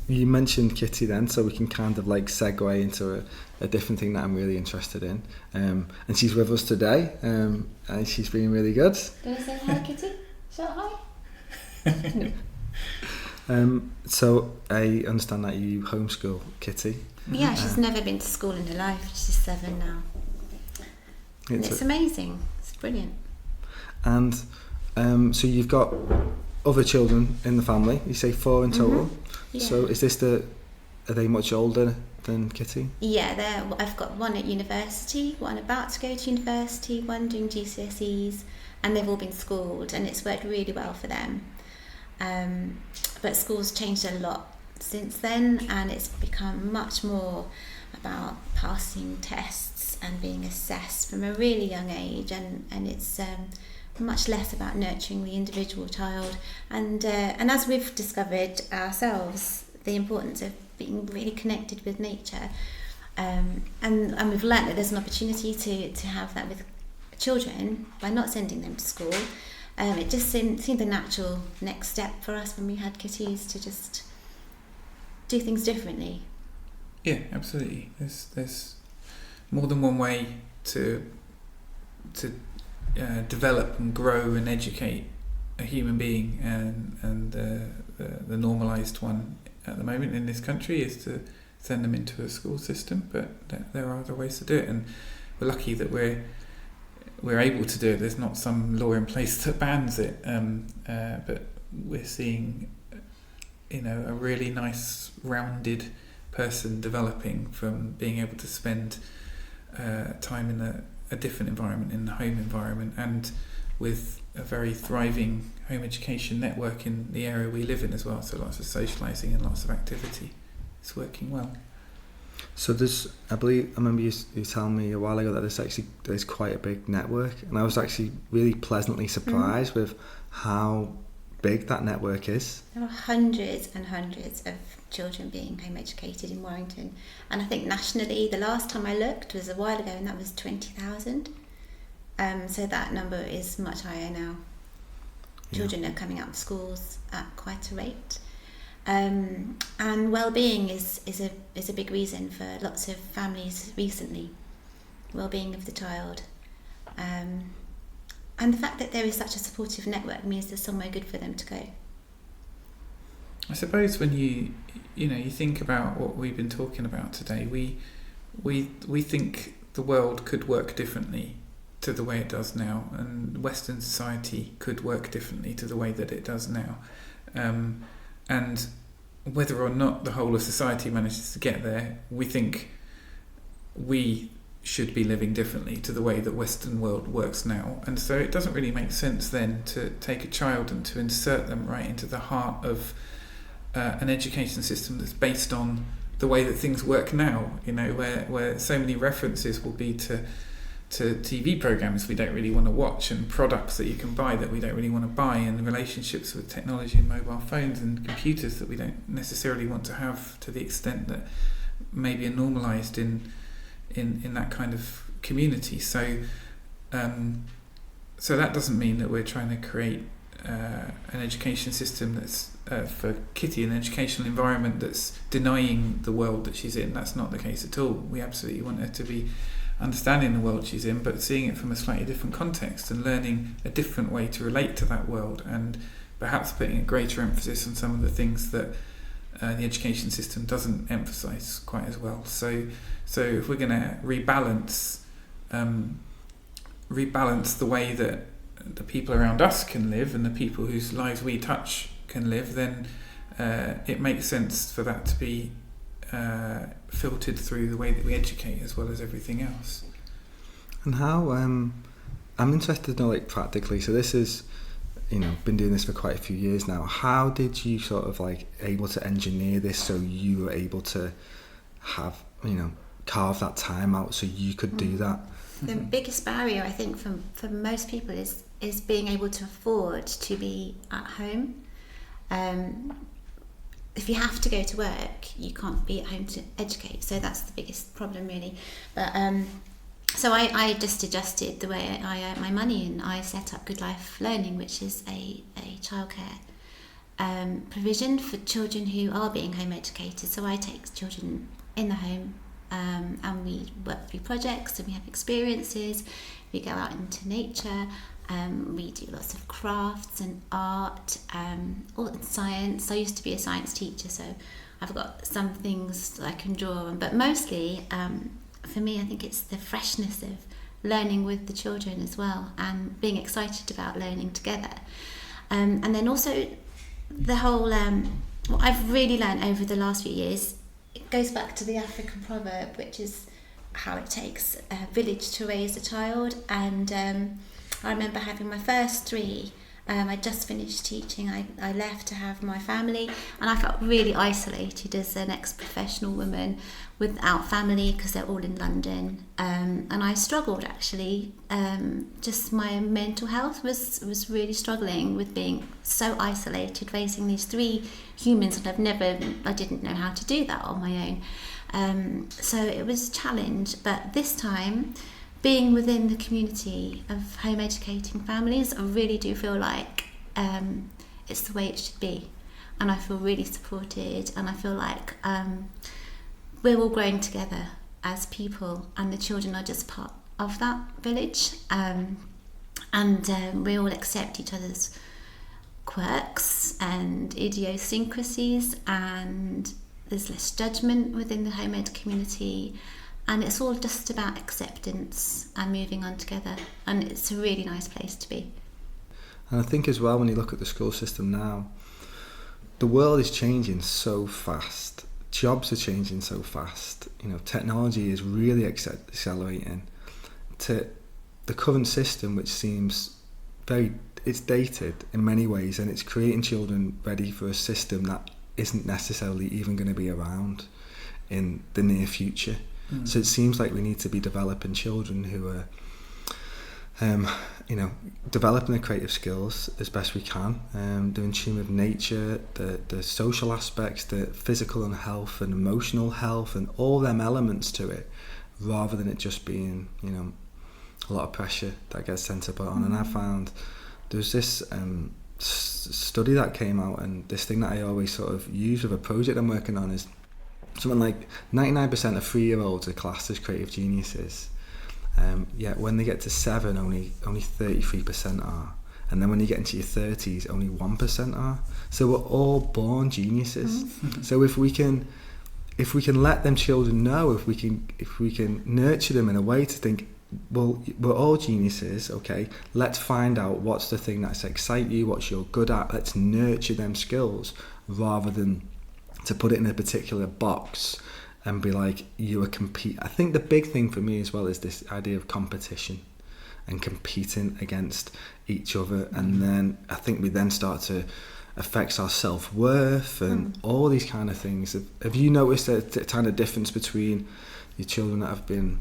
you mentioned Kitty then, so we can kind of like segue into a different thing that I'm really interested in. And she's with us today, and she's been really good. Do you want to say hi, Kitty? Shout hi. No. So I understand that you homeschool Kitty. Yeah, she's never been to school in her life. She's 7 now. And it's amazing. It's brilliant. And so you've got other children in the family. You say 4 in total. Yeah. So is this are they much older than Kitty? Yeah, I've got one at university, one about to go to university, one doing GCSEs, and they've all been schooled, and it's worked really well for them. But school's changed a lot since then, and it's become much more about passing tests and being assessed from a really young age, and it's much less about nurturing the individual child, and as we've discovered ourselves, the importance of being really connected with nature, and we've learnt that there's an opportunity to have that with children by not sending them to school. It just seemed the natural next step for us when we had kitties, to just do things differently. Yeah, absolutely. There's more than one way to develop and grow and educate a human being, and the normalised one at the moment in this country is to send them into a school system, but there are other ways to do it, and we're lucky that we're we're able to do it. There's not some law in place that bans it, but we're seeing, a really nice rounded person developing from being able to spend time in a different environment, in the home environment, and with a very thriving home education network in the area we live in as well. So lots of socialising and lots of activity. It's working well. So I remember you telling me a while ago that there's quite a big network, and I was actually really pleasantly surprised with how big that network is. There are hundreds and hundreds of children being home educated in Warrington, and I think nationally the last time I looked was a while ago, and that was 20,000. So that number is much higher now. Children are coming out of schools at quite a rate. And well-being is a big reason for lots of families recently. Well-being of the child, and the fact that there is such a supportive network means there's somewhere good for them to go. I suppose when you think about what we've been talking about today, we think the world could work differently to the way it does now, and Western society could work differently to the way that it does now. And whether or not the whole of society manages to get there, we think we should be living differently to the way that Western world works now. And so it doesn't really make sense then to take a child and to insert them right into the heart of an education system that's based on the way that things work now, where so many references will be to TV programs we don't really want to watch, and products that you can buy that we don't really want to buy, and relationships with technology and mobile phones and computers that we don't necessarily want to have to the extent that maybe are normalised in that kind of community. So that doesn't mean that we're trying to create an education system that's for Kitty, an educational environment that's denying the world that she's in. That's not the case at all. We absolutely want her to be understanding the world she's in, but seeing it from a slightly different context and learning a different way to relate to that world, and perhaps putting a greater emphasis on some of the things that the education system doesn't emphasise quite as well. So if we're going to rebalance the way that the people around us can live and the people whose lives we touch can live, then it makes sense for that to be filtered through the way that we educate as well as everything else. And how I'm interested to know, practically, so this is been doing this for quite a few years now. How did you sort of able to engineer this so you were able to have carve that time out so you could do that? The biggest barrier, I think, for most people is being able to afford to be at home. If you have to go to work, you can't be at home to educate. So that's the biggest problem, really. But so I just adjusted the way I earn my money, and I set up Good Life Learning, which is a childcare provision for children who are being home educated. So I take children in the home, and we work through projects, and we have experiences. We go out into nature. We do lots of crafts and art, all in science. I used to be a science teacher, so I've got some things that I can draw on. But mostly, for me, I think it's the freshness of learning with the children as well, and being excited about learning together. And then also the whole, what I've really learned over the last few years, it goes back to the African proverb, which is how it takes a village to raise a child. And I remember having my first three. I just finished teaching. I left to have my family, and I felt really isolated as an ex-professional woman without family because they're all in London. And I struggled, actually. Just my mental health was really struggling with being so isolated, raising these three humans, and I didn't know how to do that on my own. So it was a challenge, but this time, being within the community of home educating families, I really do feel like it's the way it should be, and I feel really supported, and I feel like we're all growing together as people, and the children are just part of that village, and we all accept each other's quirks and idiosyncrasies, and there's less judgment within the home ed community. and it's all just about acceptance and moving on together, and it's a really nice place to be. And I think as well, when you look at the school system now, the world is changing so fast. Jobs are changing so fast. You know, technology is really accelerating. To the current system, which seems it's dated in many ways, and it's creating children ready for a system that isn't necessarily even going to be around in the near future. So it seems like we need to be developing children who are developing their creative skills as best we can, they're in tune with nature, the social aspects, the physical and health and emotional health, and all them elements to it, rather than it just being, a lot of pressure that gets sent up on. And I found there's this study that came out, and this thing that I always sort of use with a project I'm working on is something like 99% of 3-year-olds are classed as creative geniuses. Yet when they get to 7, only 33% are, and then when you get into your 30s, only 1% are. So we're all born geniuses. So if we can let them children know, if we can nurture them in a way to think, well, we're all geniuses, okay, let's find out what's the thing that's excite you, what you're good at, let's nurture them skills, rather than to put it in a particular box and be like, you are compete. I think the big thing for me as well is this idea of competition and competing against each other, and then I think we then start to affect our self-worth and all these kind of things. Have you noticed a kind of difference between your children that have been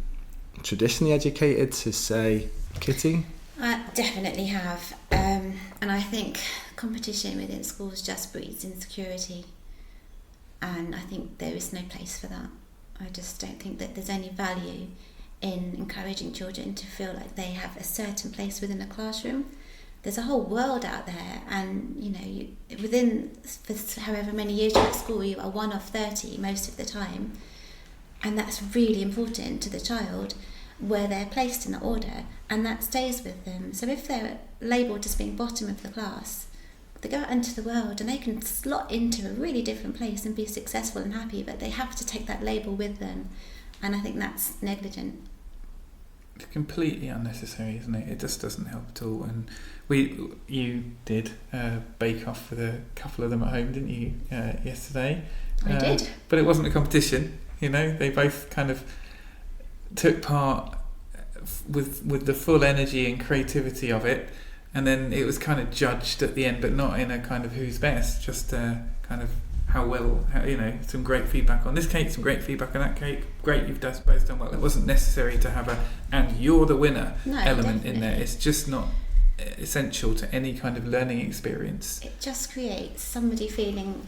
traditionally educated to, say, Kitty? I definitely have, and I think competition within schools just breeds insecurity. And I think there is no place for that. I just don't think that there's any value in encouraging children to feel like they have a certain place within a classroom. There's a whole world out there, and within however many years you're at school, you are one of 30 most of the time, and that's really important to the child, where they're placed in the order, and that stays with them. So if they're labelled as being bottom of the class, they go out into the world and they can slot into a really different place and be successful and happy, but they have to take that label with them, and I think that's negligent. It's completely unnecessary, isn't it? It just doesn't help at all. And you did bake off with a couple of them at home, didn't you, yesterday? I did. But it wasn't a competition, they both kind of took part with the full energy and creativity of it. And then it was kind of judged at the end, but not in a kind of who's best, just kind of how well, some great feedback on this cake, some great feedback on that cake. Great, you've both done well. It wasn't necessary to have and you're the winner element definitely in there. It's just not essential to any kind of learning experience. It just creates somebody feeling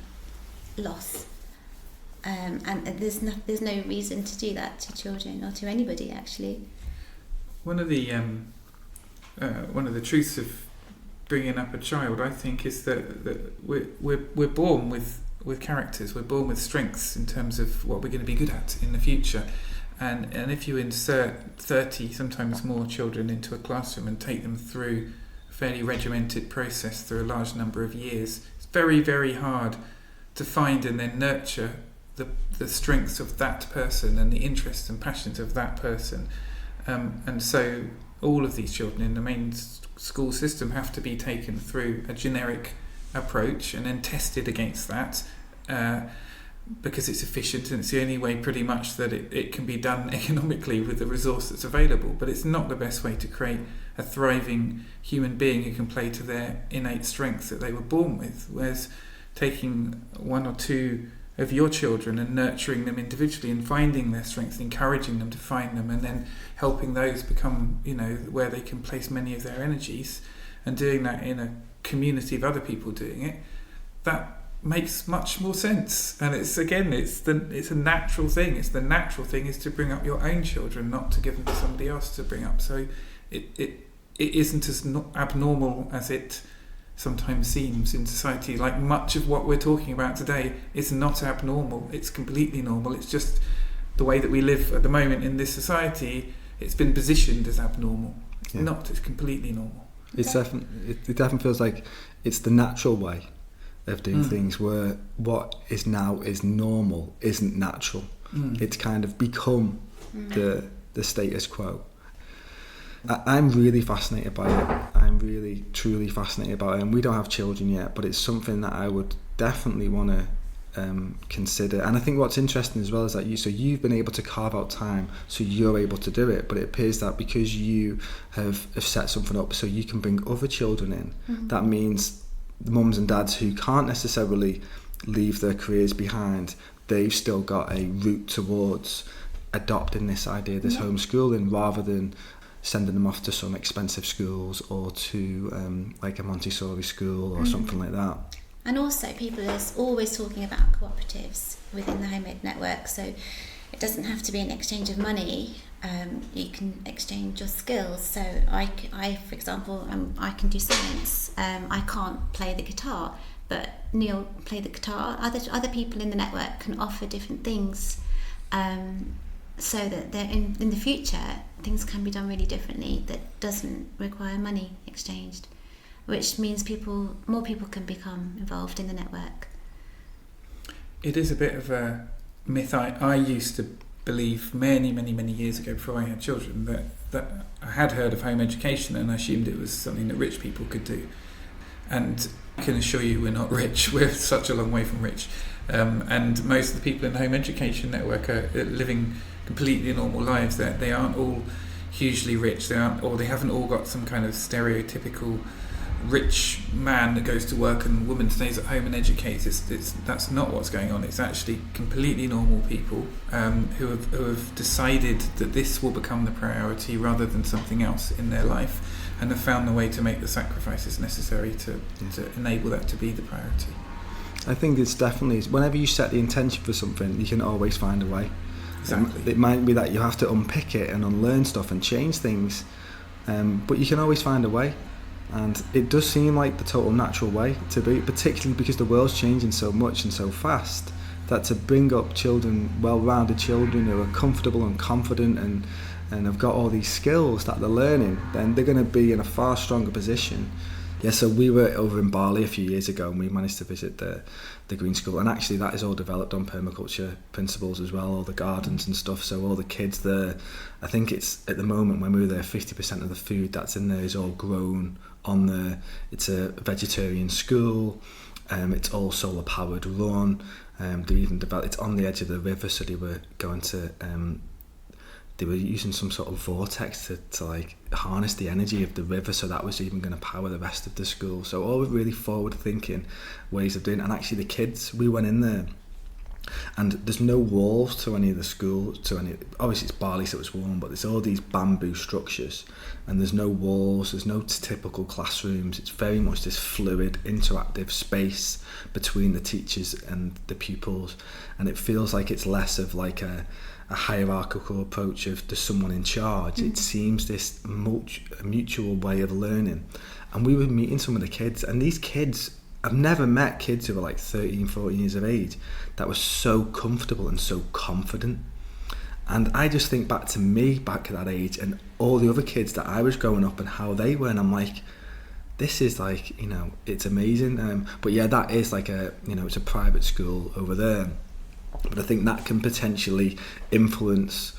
loss. And there's no reason to do that to children or to anybody, actually. One of the truths of bringing up a child, I think, is that we're born with characters. We're born with strengths in terms of what we're going to be good at in the future. And if you insert 30, sometimes more children into a classroom and take them through a fairly regimented process through a large number of years, it's very, very hard to find and then nurture the strengths of that person and the interests and passions of that person. And so all of these children in the main school system have to be taken through a generic approach and then tested against that, because it's efficient and it's the only way pretty much that it can be done economically with the resource that's available. But it's not the best way to create a thriving human being who can play to their innate strengths that they were born with. Whereas taking one or two of your children and nurturing them individually and finding their strengths, encouraging them to find them, and then helping those become, where they can place many of their energies, and doing that in a community of other people doing it, that makes much more sense. And it's a natural thing. It's the natural thing is to bring up your own children, not to give them to somebody else to bring up. So it isn't as abnormal as it sometimes seems in society. Like much of what we're talking about today is not abnormal. It's completely normal. It's just the way that we live at the moment in this society. It's been positioned as abnormal. It's not. It's completely normal. It definitely feels like it's the natural way of doing things, where what is now is normal isn't natural. It's kind of become the status quo. I'm really fascinated by it. I'm really, truly fascinated by it. And we don't have children yet, but it's something that I would definitely want to consider. And I think what's interesting as well is that you've been able to carve out time so you're able to do it, but it appears that because you have set something up so you can bring other children in, that means the mums and dads who can't necessarily leave their careers behind, they've still got a route towards adopting this idea, this homeschooling, rather than sending them off to some expensive schools or to like a Montessori school or something like that. And also, people are always talking about cooperatives within the Home Ed network, so it doesn't have to be an exchange of money. You can exchange your skills. So I for example, I can do science. I can't play the guitar, but Neil play the guitar. Other people in the network can offer different things, so that they're in the future things can be done really differently that doesn't require money exchanged, which means more people can become involved in the network. It is a bit of a myth. I used to believe many years ago, before I had children, that I had heard of home education and I assumed it was something that rich people could do. And I can assure you we're not rich. We're such a long way from rich. And most of the people in the home education network are living completely normal lives. They aren't all hugely rich. They haven't all got some kind of stereotypical rich man that goes to work and woman stays at home and educates. That's not what's going on. It's actually completely normal people who have decided that this will become the priority rather than something else in their life, and have found the way to make the sacrifices necessary to enable that to be the priority. I think it's definitely, whenever you set the intention for something, you can always find a way. Exactly. It might be that you have to unpick it and unlearn stuff and change things, but you can always find a way. And it does seem like the total natural way to be, particularly because the world's changing so much and so fast, that to bring up children, well-rounded children who are comfortable and confident and have got all these skills that they're learning, then they're going to be in a far stronger position. Yeah, so we were over in Bali a few years ago and we managed to visit the Green School, and actually that is all developed on permaculture principles as well, all the gardens and stuff. So all the kids there, I think it's, at the moment when we were there, 50% of the food that's in there is all grown on there. It's a vegetarian school, it's all solar powered run, they even developed, it's on the edge of the river, so they were going to they were using some sort of vortex to like harness the energy of the river, so that was even going to power the rest of the school. So all really forward thinking ways of doing it. And actually the kids, we went in there and there's no walls to any of the schools, obviously it's Bali so it's warm, but there's all these bamboo structures and there's no walls, there's no typical classrooms. It's very much this fluid interactive space between the teachers and the pupils, and it feels like it's less of like a hierarchical approach of there's someone in charge. It seems this mutual way of learning. And we were meeting some of the kids, and these kids, I've never met kids who were like 13, 14 years of age that were so comfortable and so confident. And I just think back to me back at that age and all the other kids that I was growing up and how they were, and I'm like, this is like, it's amazing. But yeah, that is like it's a private school over there. But I think that can potentially influence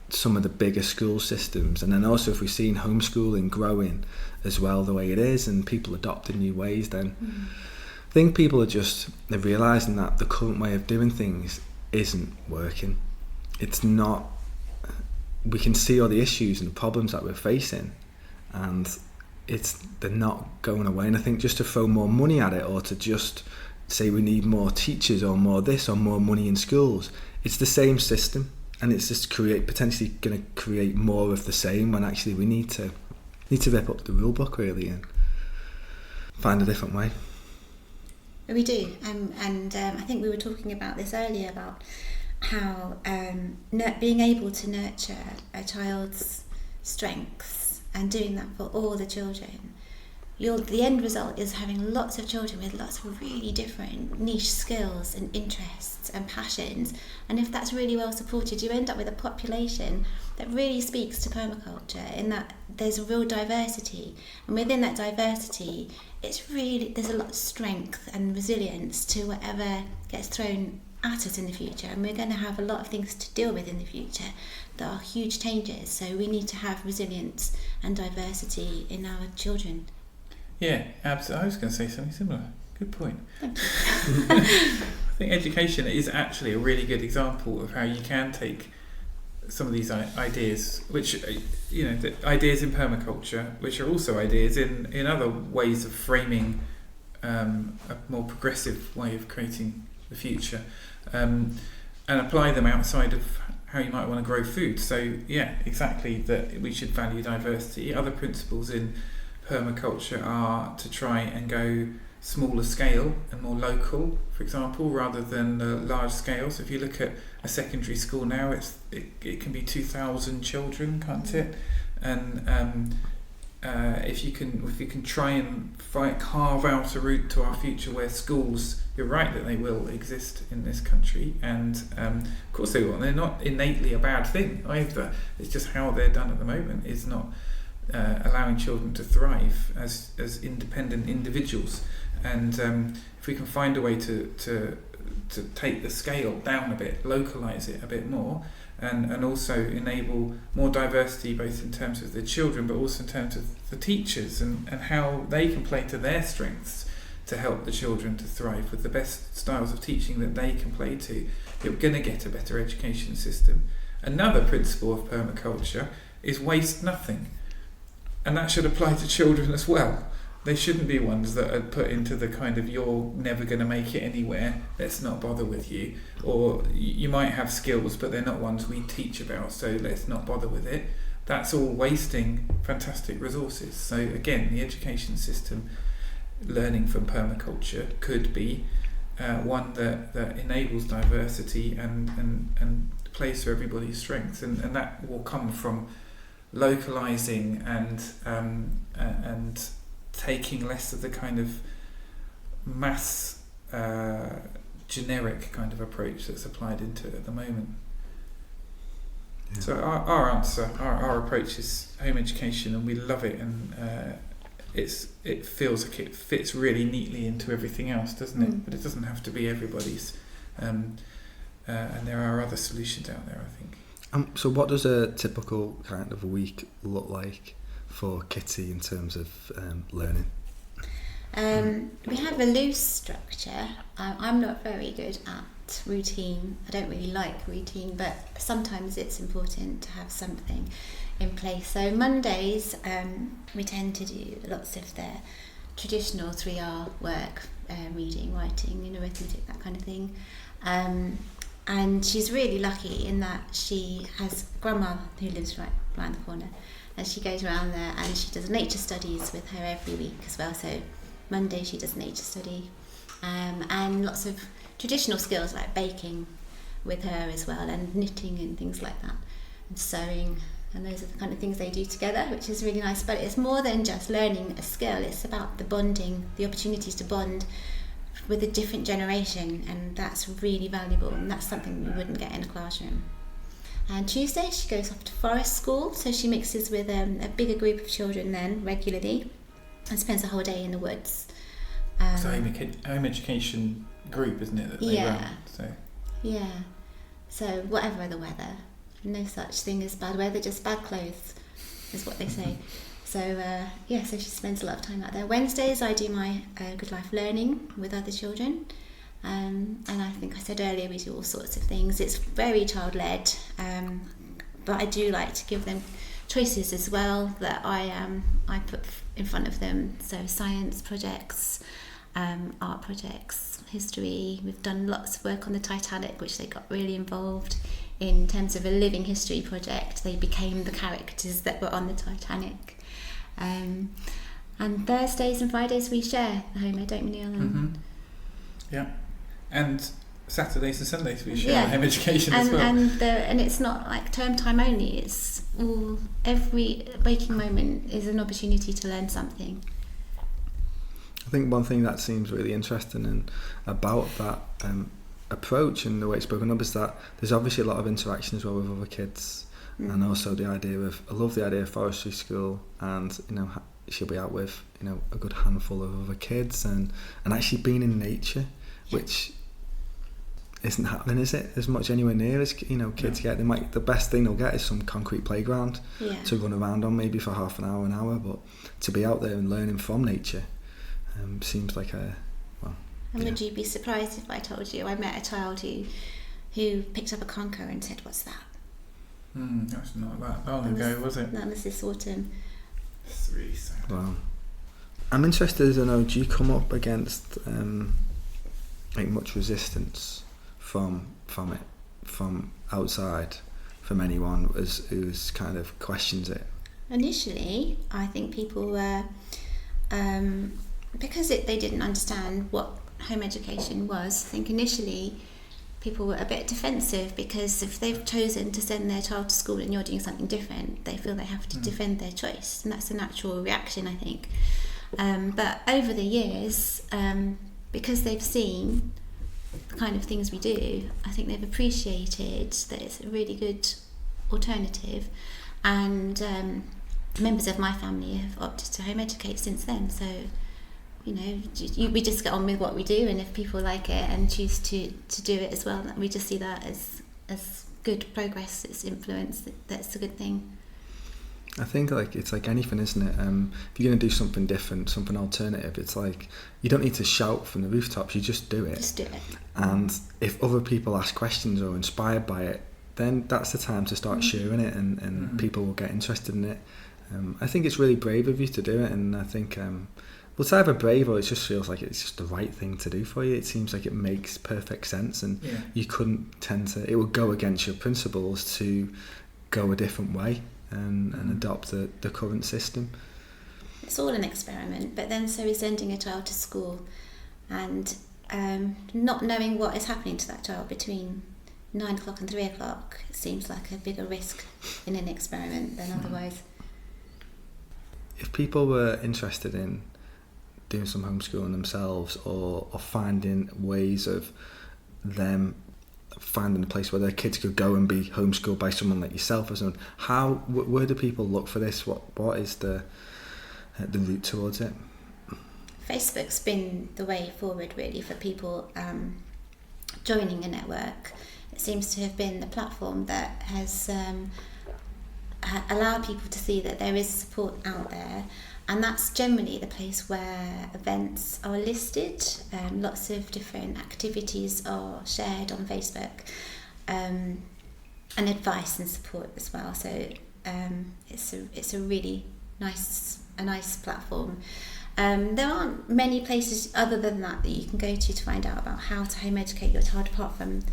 some of the bigger school systems. And then also if we've seen homeschooling growing as well the way it is and people adopting new ways, then I think people they're realising that the current way of doing things isn't working. It's not, we can see all the issues and the problems that we're facing, and they're not going away. And I think just to throw more money at it, or to just say we need more teachers or more this or more money in schools, it's the same system, and it's just potentially going to create more of the same, when actually we need to rip up the rule book really and find a different way. We do, and I think we were talking about this earlier, about how being able to nurture a child's strengths and doing that for all the children, the end result is having lots of children with lots of really different niche skills and interests and passions. And if that's really well supported, you end up with a population that really speaks to permaculture, in that there's a real diversity, and within that diversity there's a lot of strength and resilience to whatever gets thrown at us in the future, and we're going to have a lot of things to deal with in the future that are huge changes. So we need to have resilience and diversity in our children. Yeah, absolutely. I was going to say something similar. Good point. Thank you. I think education is actually a really good example of how you can take some of these ideas, which, the ideas in permaculture, which are also ideas in other ways of framing a more progressive way of creating the future, and apply them outside of how you might want to grow food. So yeah, exactly, that we should value diversity. Other principles in permaculture are to try and go smaller scale and more local, for example, rather than large scale. So if you look at a secondary school now, it can be 2,000 children, can't it? And if you can try and carve out a route to our future where schools, you're right that they will exist in this country, and of course they will. And they're not innately a bad thing either. It's just how they're done at the moment is not allowing children to thrive as independent individuals. And if we can find a way to take the scale down a bit, localise it a bit more, and also enable more diversity both in terms of the children but also in terms of the teachers and how they can play to their strengths to help the children to thrive with the best styles of teaching that they can play to, you're going to get a better education system. Another principle of permaculture is waste nothing, and that should apply to children as well. They shouldn't be ones that are put into the kind of, you're never going to make it anywhere, let's not bother with you. Or you might have skills, but they're not ones we teach about, so let's not bother with it. That's all wasting fantastic resources. So again, the education system, learning from permaculture, could be one that enables diversity and plays to everybody's strengths. And that will come from localising and taking less of the kind of mass generic kind of approach that's applied into it at the moment. Yeah. So our answer, our approach is home education, and we love it, and it feels like it fits really neatly into everything else, doesn't it? But it doesn't have to be everybody's, and there are other solutions out there, I think. So what does a typical kind of week look like for Kitty in terms of learning? We have a loose structure. I'm not very good at routine. I don't really like routine, but sometimes it's important to have something in place. So Mondays, we tend to do lots of the traditional 3R work, reading, writing, arithmetic, that kind of thing. And she's really lucky in that she has grandma who lives right around the corner, and she goes around there and she does nature studies with her every week as well. So Monday she does nature study, and lots of traditional skills like baking with her as well, and knitting and things like that, and sewing, and those are the kind of things they do together, which is really nice. But it's more than just learning a skill, it's about the bonding, the opportunities to bond with a different generation, and that's really valuable, and that's something we wouldn't get in a classroom. And Tuesday she goes off to forest school, so she mixes with a bigger group of children then regularly and spends the whole day in the woods. It's a home education group, isn't it, that they run? Yeah, so whatever the weather, no such thing as bad weather, just bad clothes is what they say. So so she spends a lot of time out there. Wednesdays I do my Good Life Learning with other children, and I think I said earlier we do all sorts of things. It's very child-led, but I do like to give them choices as well that I put in front of them. So science projects, art projects, history. We've done lots of work on the Titanic, which they got really involved in terms of a living history project. They became the characters that were on the Titanic. And Thursdays and Fridays we share the home, don't we, Neil? Yeah, and Saturdays and Sundays we share home education as well. And it's not like term time only. It's every waking moment is an opportunity to learn something. I think one thing that seems really interesting about that approach and the way it's broken up is that there's obviously a lot of interaction as well with other kids. And also the idea of, I love the idea of forestry school, and she'll be out with a good handful of other kids and actually being in nature, which isn't happening, is it? As much anywhere near as kids get. The best thing they'll get is some concrete playground to run around on, maybe for half an hour. But to be out there and learning from nature seems like would you be surprised if I told you I met a child who picked up a conker and said, "What's that?" That's not that long ago, was it? That was this autumn. It's really sad. Wow. I'm interested to know, do you come up against much resistance from outside, from anyone who's kind of questions it? Initially, I think people were, because they didn't understand what home education was. I think initially people were a bit defensive, because if they've chosen to send their child to school and you're doing something different, they feel they have to defend their choice, and that's a natural reaction, I think. But over the years, because they've seen the kind of things we do, I think they've appreciated that it's a really good alternative, and members of my family have opted to home educate since then. So we just get on with what we do, and if people like it and choose to do it as well, we just see that as good progress. It's influence. That's a good thing. I think it's like anything, isn't it? If you're going to do something different, something alternative, it's like you don't need to shout from the rooftops, you just do it. Just do it. And if other people ask questions or are inspired by it, then that's the time to start sharing it, and people will get interested in it. I think it's really brave of you to do it, and I think it's either brave or it just feels like it's just the right thing to do for you. It seems like it makes perfect sense, and you couldn't it would go against your principles to go a different way and adopt the current system. It's all an experiment, but then so is sending a child to school and not knowing what is happening to that child between 9 o'clock and 3 o'clock. It seems like a bigger risk in an experiment than otherwise. If people were interested in doing some homeschooling themselves, or finding ways of them finding a place where their kids could go and be homeschooled by someone like yourself or someone, where do people look for this? What is the route towards it? Facebook's been the way forward really for people joining a network. It seems to have been the platform that has allowed people to see that there is support out there, and that's generally the place where events are listed. Lots of different activities are shared on Facebook, and advice and support as well. So it's a really nice platform. There aren't many places other than that you can go to find out about how to home educate your child, apart from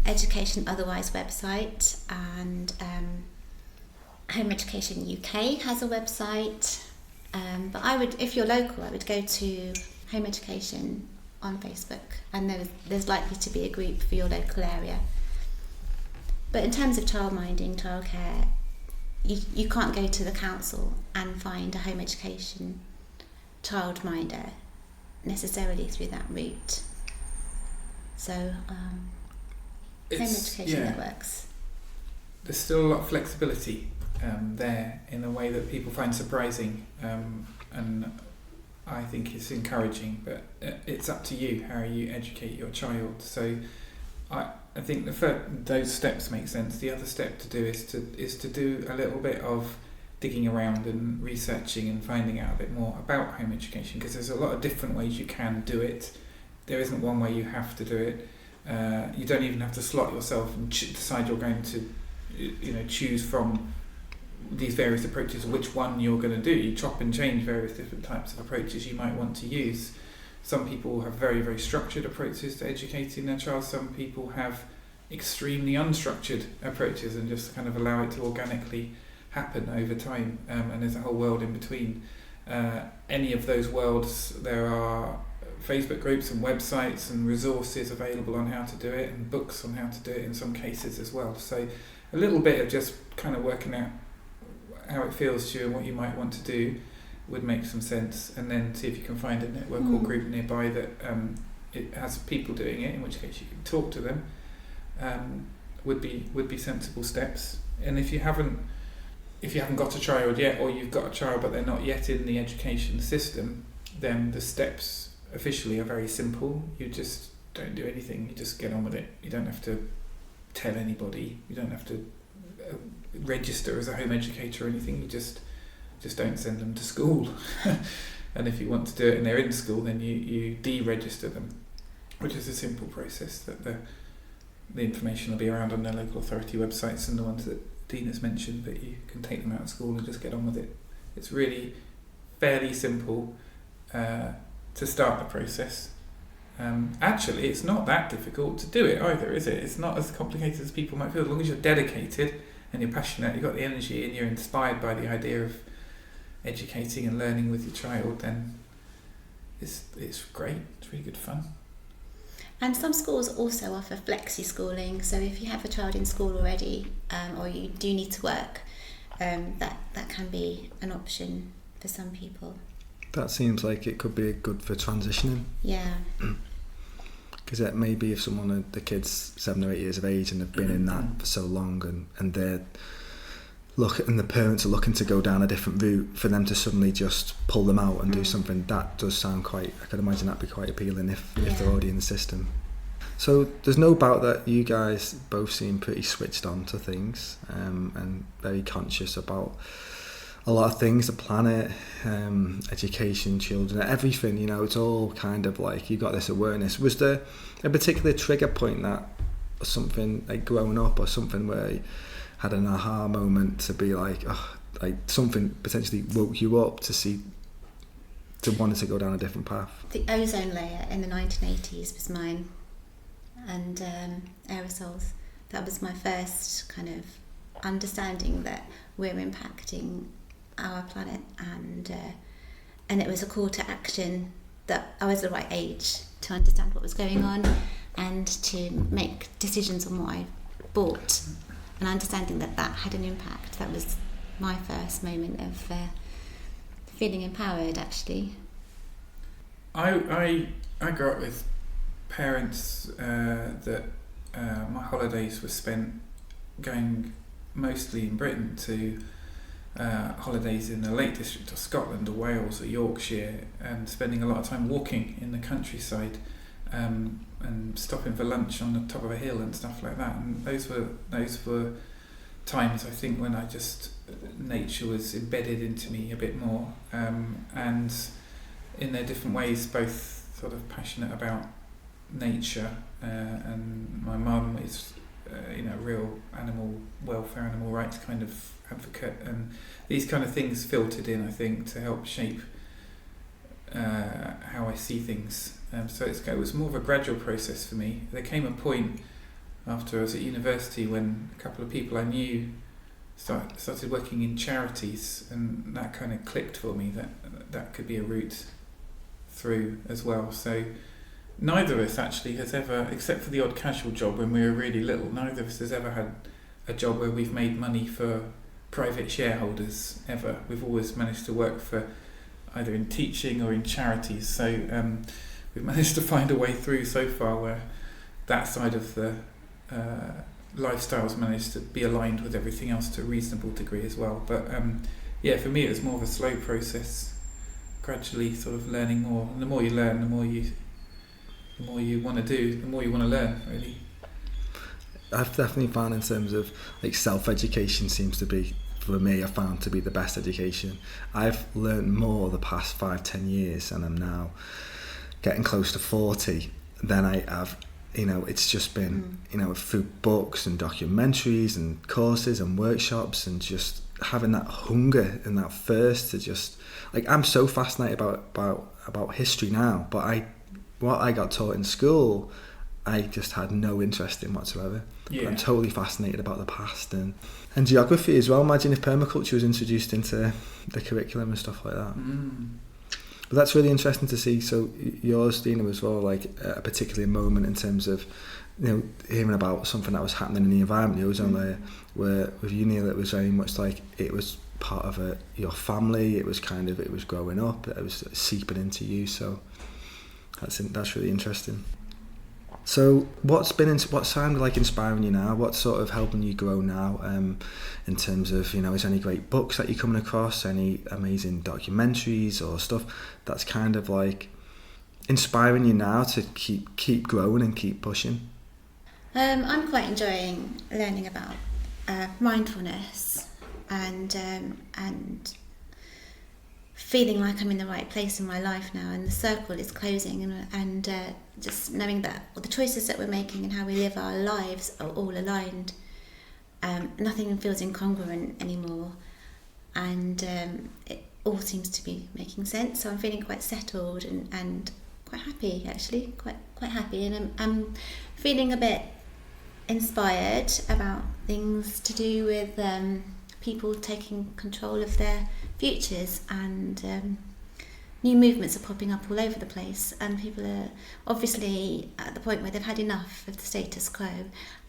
Education Otherwise website, and Home Education UK has a website, but if you're local, I would go to Home Education on Facebook, and there's likely to be a group for your local area. But in terms of childcare, you can't go to the council and find a home education childminder necessarily through that route. So home education networks. There's still a lot of flexibility there in a way that people find surprising, and I think it's encouraging, but it's up to you how you educate your child. So I think those steps make sense. The other step to do is to do a little bit of digging around and researching and finding out a bit more about home education, because there's a lot of different ways you can do it. There isn't one way you have to do it. You don't even have to slot yourself and decide you're going to choose from these various approaches which one you're going to do. You chop and change various different types of approaches you might want to use. Some people have very, very structured approaches to educating their child. Some people have extremely unstructured approaches and just kind of allow it to organically happen over time, and there's a whole world in between. Any of those worlds, there are Facebook groups and websites and resources available on how to do it, and books on how to do it in some cases as well. So a little bit of just kind of working out how it feels to you and what you might want to do would make some sense, and then see if you can find a network or group nearby that it has people doing it, in which case you can talk to them. Would be sensible steps. And if you haven't got a child yet, or you've got a child but they're not yet in the education system, then the steps officially are very simple. You just don't do anything. You just get on with it. You don't have to tell anybody. You don't have to register as a home educator or anything. You just don't send them to school. And if you want to do it and they're in school, then you deregister them, which is a simple process that the information will be around on their local authority websites and the ones that Dina's mentioned, but you can take them out of school and just get on with it. It's really fairly simple to start the process. Actually, it's not that difficult to do it either, is it? It's not as complicated as people might feel. As long as you're dedicated and you're passionate, you've got the energy and you're inspired by the idea of educating and learning with your child, then it's great. It's really good fun. And some schools also offer flexi schooling, so if you have a child in school already, or you do need to work, that can be an option for some people. That seems like it could be good for transitioning. Yeah. Because it may be if the kid's 7 or 8 years of age and they've been in that for so long, and the parents are looking to go down a different route, for them to suddenly just pull them out and do something, that does sound I could imagine that'd be quite appealing if they're already in the system. So there's no doubt that you guys both seem pretty switched on to things, and very conscious about a lot of things, the planet, education, children, everything, it's all kind of like you got this awareness. Was there a particular trigger point that something like growing up or something where you had an aha moment to be like something potentially woke you up to wanting to go down a different path? The ozone layer in the 1980s was mine, and aerosols. That was my first kind of understanding that we're impacting our planet, and it was a call to action that I was the right age to understand what was going on and to make decisions on what I bought, and understanding that had an impact. That was my first moment of feeling empowered, actually. I grew up with parents that my holidays were spent going mostly in Britain to holidays in the Lake District of Scotland or Wales or Yorkshire, and spending a lot of time walking in the countryside, and stopping for lunch on the top of a hill and stuff like that. And those were times, I think, when nature was embedded into me a bit more, and in their different ways, both sort of passionate about nature, and my mum is real animal welfare, animal rights kind of advocate, and these kind of things filtered in, I think, to help shape how I see things. So it was more of a gradual process for me. There came a point after I was at university when a couple of people I knew started working in charities, and that kind of clicked for me that could be a route through as well. So neither of us actually has ever, except for the odd casual job when we were really little, neither of us has ever had a job where we've made money for private shareholders ever. We've always managed to work for either in teaching or in charities. So we've managed to find a way through so far where that side of the lifestyle's managed to be aligned with everything else to a reasonable degree as well. But for me it was more of a slow process, gradually sort of learning more. And the more you learn, the more you want to do, the more you want to learn, really. I've definitely found, in terms of like self-education, seems to be, for me, I found to be the best education. I've learned more the past 5-10 years, and I'm now getting close to 40, than I have. It's just been, through books and documentaries and courses and workshops, and just having that hunger and that thirst to just, like, I'm so fascinated about history now, but what I got taught in school, I just had no interest in whatsoever. Yeah. I'm totally fascinated about the past and geography as well. Imagine if permaculture was introduced into the curriculum and stuff like that. But that's really interesting to see. So yours, Dina, was well, like a particular moment in terms of, hearing about something that was happening in the environment, the ozone layer, where with you, Neil, it was very much like it was part of your family. It was it was growing up. It was seeping into you. So that's really interesting. So what sounded like inspiring you now? What's sort of helping you grow now, in terms of, is there any great books that you're coming across, any amazing documentaries or stuff that's kind of like inspiring you now to keep growing and keep pushing? I'm quite enjoying learning about mindfulness and feeling like I'm in the right place in my life now, and the circle is closing, and just knowing that all the choices that we're making and how we live our lives are all aligned. Nothing feels incongruent anymore, and it all seems to be making sense. So I'm feeling quite settled and quite happy, actually, quite happy, and I'm feeling a bit inspired about things to do with people taking control of their futures, and new movements are popping up all over the place, and people are obviously at the point where they've had enough of the status quo,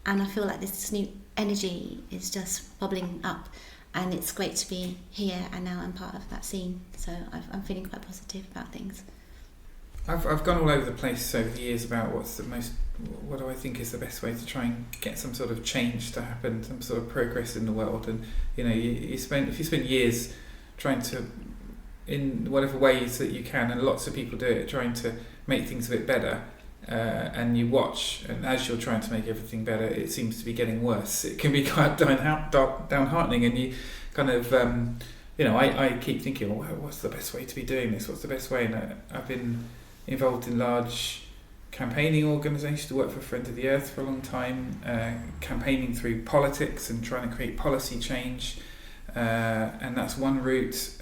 and I feel like this new energy is just bubbling up, and it's great to be here, and now I'm part of that scene, so I'm feeling quite positive about things. I've gone all over the place over the years about what do I think is the best way to try and get some sort of change to happen, some sort of progress in the world. And if you spend years trying to, in whatever ways that you can, and lots of people do it, trying to make things a bit better, and you watch, and as you're trying to make everything better, it seems to be getting worse. It can be quite downheartening, and you kind of I keep thinking, well, what's the best way to be doing this? What's the best way? And I've been involved in large campaigning organisations, to work for Friends of the Earth for a long time, campaigning through politics and trying to create policy change, and that's one route.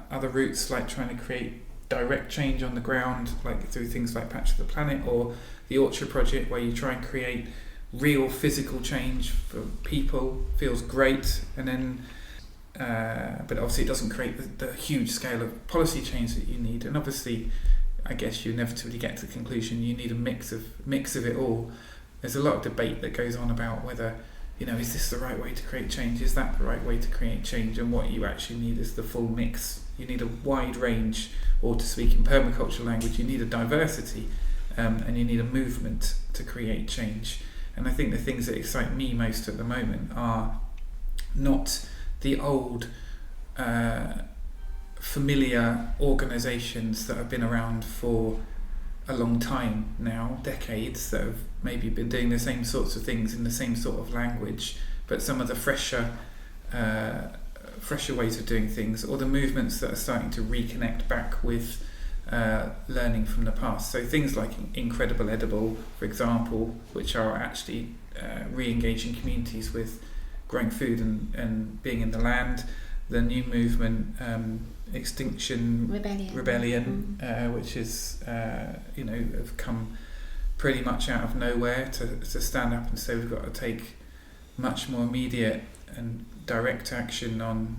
Other routes, like trying to create direct change on the ground, like through things like Patch of the Planet or the Orchard Project, where you try and create real physical change for people, feels great, and then but obviously it doesn't create the huge scale of policy change that you need, and obviously I guess you inevitably get to the conclusion you need a mix of it all. There's a lot of debate that goes on about whether, is this the right way to create change? Is that the right way to create change? And what you actually need is the full mix. You need a wide range, or to speak in permaculture language, you need a diversity, and you need a movement to create change. And I think the things that excite me most at the moment are not the old familiar organisations that have been around for a long time now, decades, that have maybe been doing the same sorts of things in the same sort of language, but some of the fresher ways of doing things, or the movements that are starting to reconnect back with learning from the past. So things like Incredible Edible, for example, which are actually re-engaging communities with growing food and being in the land. The new movement, Extinction Rebellion, which is have come pretty much out of nowhere to stand up and say we've got to take much more immediate and direct action on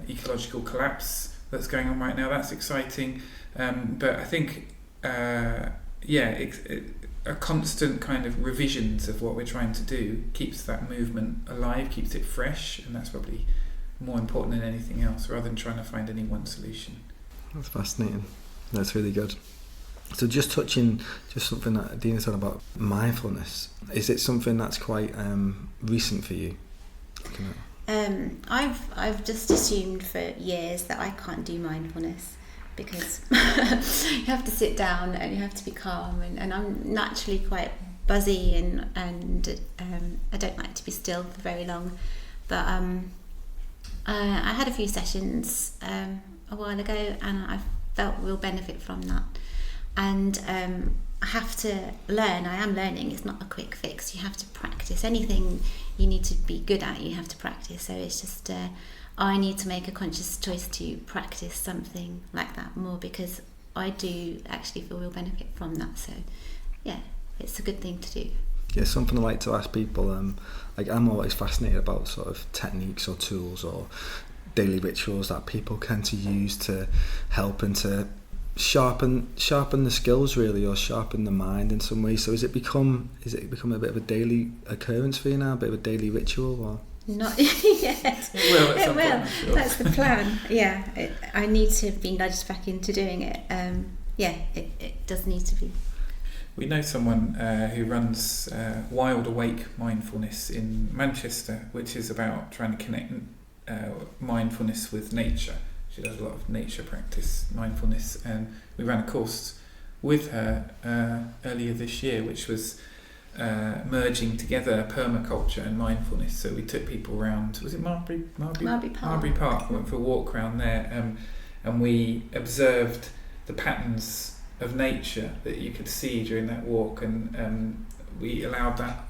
ecological collapse that's going on right now. That's exciting, but I think a constant kind of revisions of what we're trying to do keeps that movement alive, keeps it fresh, and that's probably more important than anything else, rather than trying to find any one solution. That's fascinating. That's really good. So just touching just something that Dina said about mindfulness, is it something that's quite recent for you? I've just assumed for years that I can't do mindfulness, because you have to sit down and you have to be calm, and I'm naturally quite buzzy and I don't like to be still for very long, but I had a few sessions a while ago, and I felt real benefit from that, and I have to learn. I am learning. It's not a quick fix. You have to practice. Anything you need to be good at, you have to practice. So it's just I need to make a conscious choice to practice something like that more, because I do actually feel real benefit from that. So yeah, it's a good thing to do. Yeah, something I like to ask people, I'm always fascinated about sort of techniques or tools or daily rituals that people can to use to help and to sharpen the skills, really, or sharpen the mind in some way. So is it become a bit of a daily occurrence for you now, a bit of a daily ritual, or? Not yet. It will. Sure. That's the plan. Yeah, I need to be nudged back into doing it. It does need to be. We know someone who runs Wild Awake Mindfulness in Manchester, which is about trying to connect mindfulness with nature. She does a lot of nature practice, mindfulness, and we ran a course with her earlier this year, which was merging together permaculture and mindfulness. So we took people around, was it Marbury Park? We went for a walk around there, and we observed the patterns of nature that you could see during that walk, and we allowed that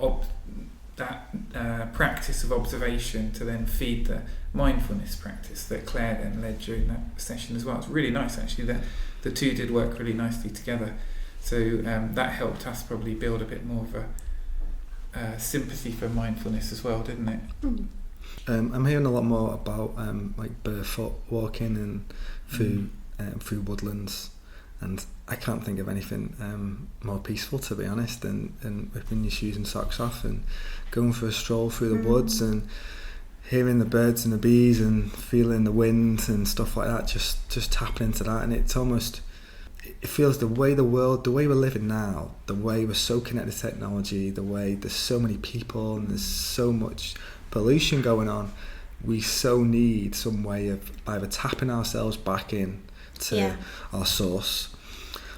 practice of observation to then feed the mindfulness practice that Claire then led during that session as well. It's really nice actually. The two did work really nicely together. So that helped us probably build a bit more of a sympathy for mindfulness as well, didn't it? I'm hearing a lot more about like barefoot walking and through woodlands, and I can't think of anything more peaceful, to be honest, than ripping your shoes and socks off and going for a stroll through the woods and hearing the birds and the bees and feeling the wind and stuff like that. Just tapping into that, and it feels the way we're living now, the way we're so connected to technology, the way there's so many people and there's so much pollution going on, we so need some way of either tapping ourselves back in to our source,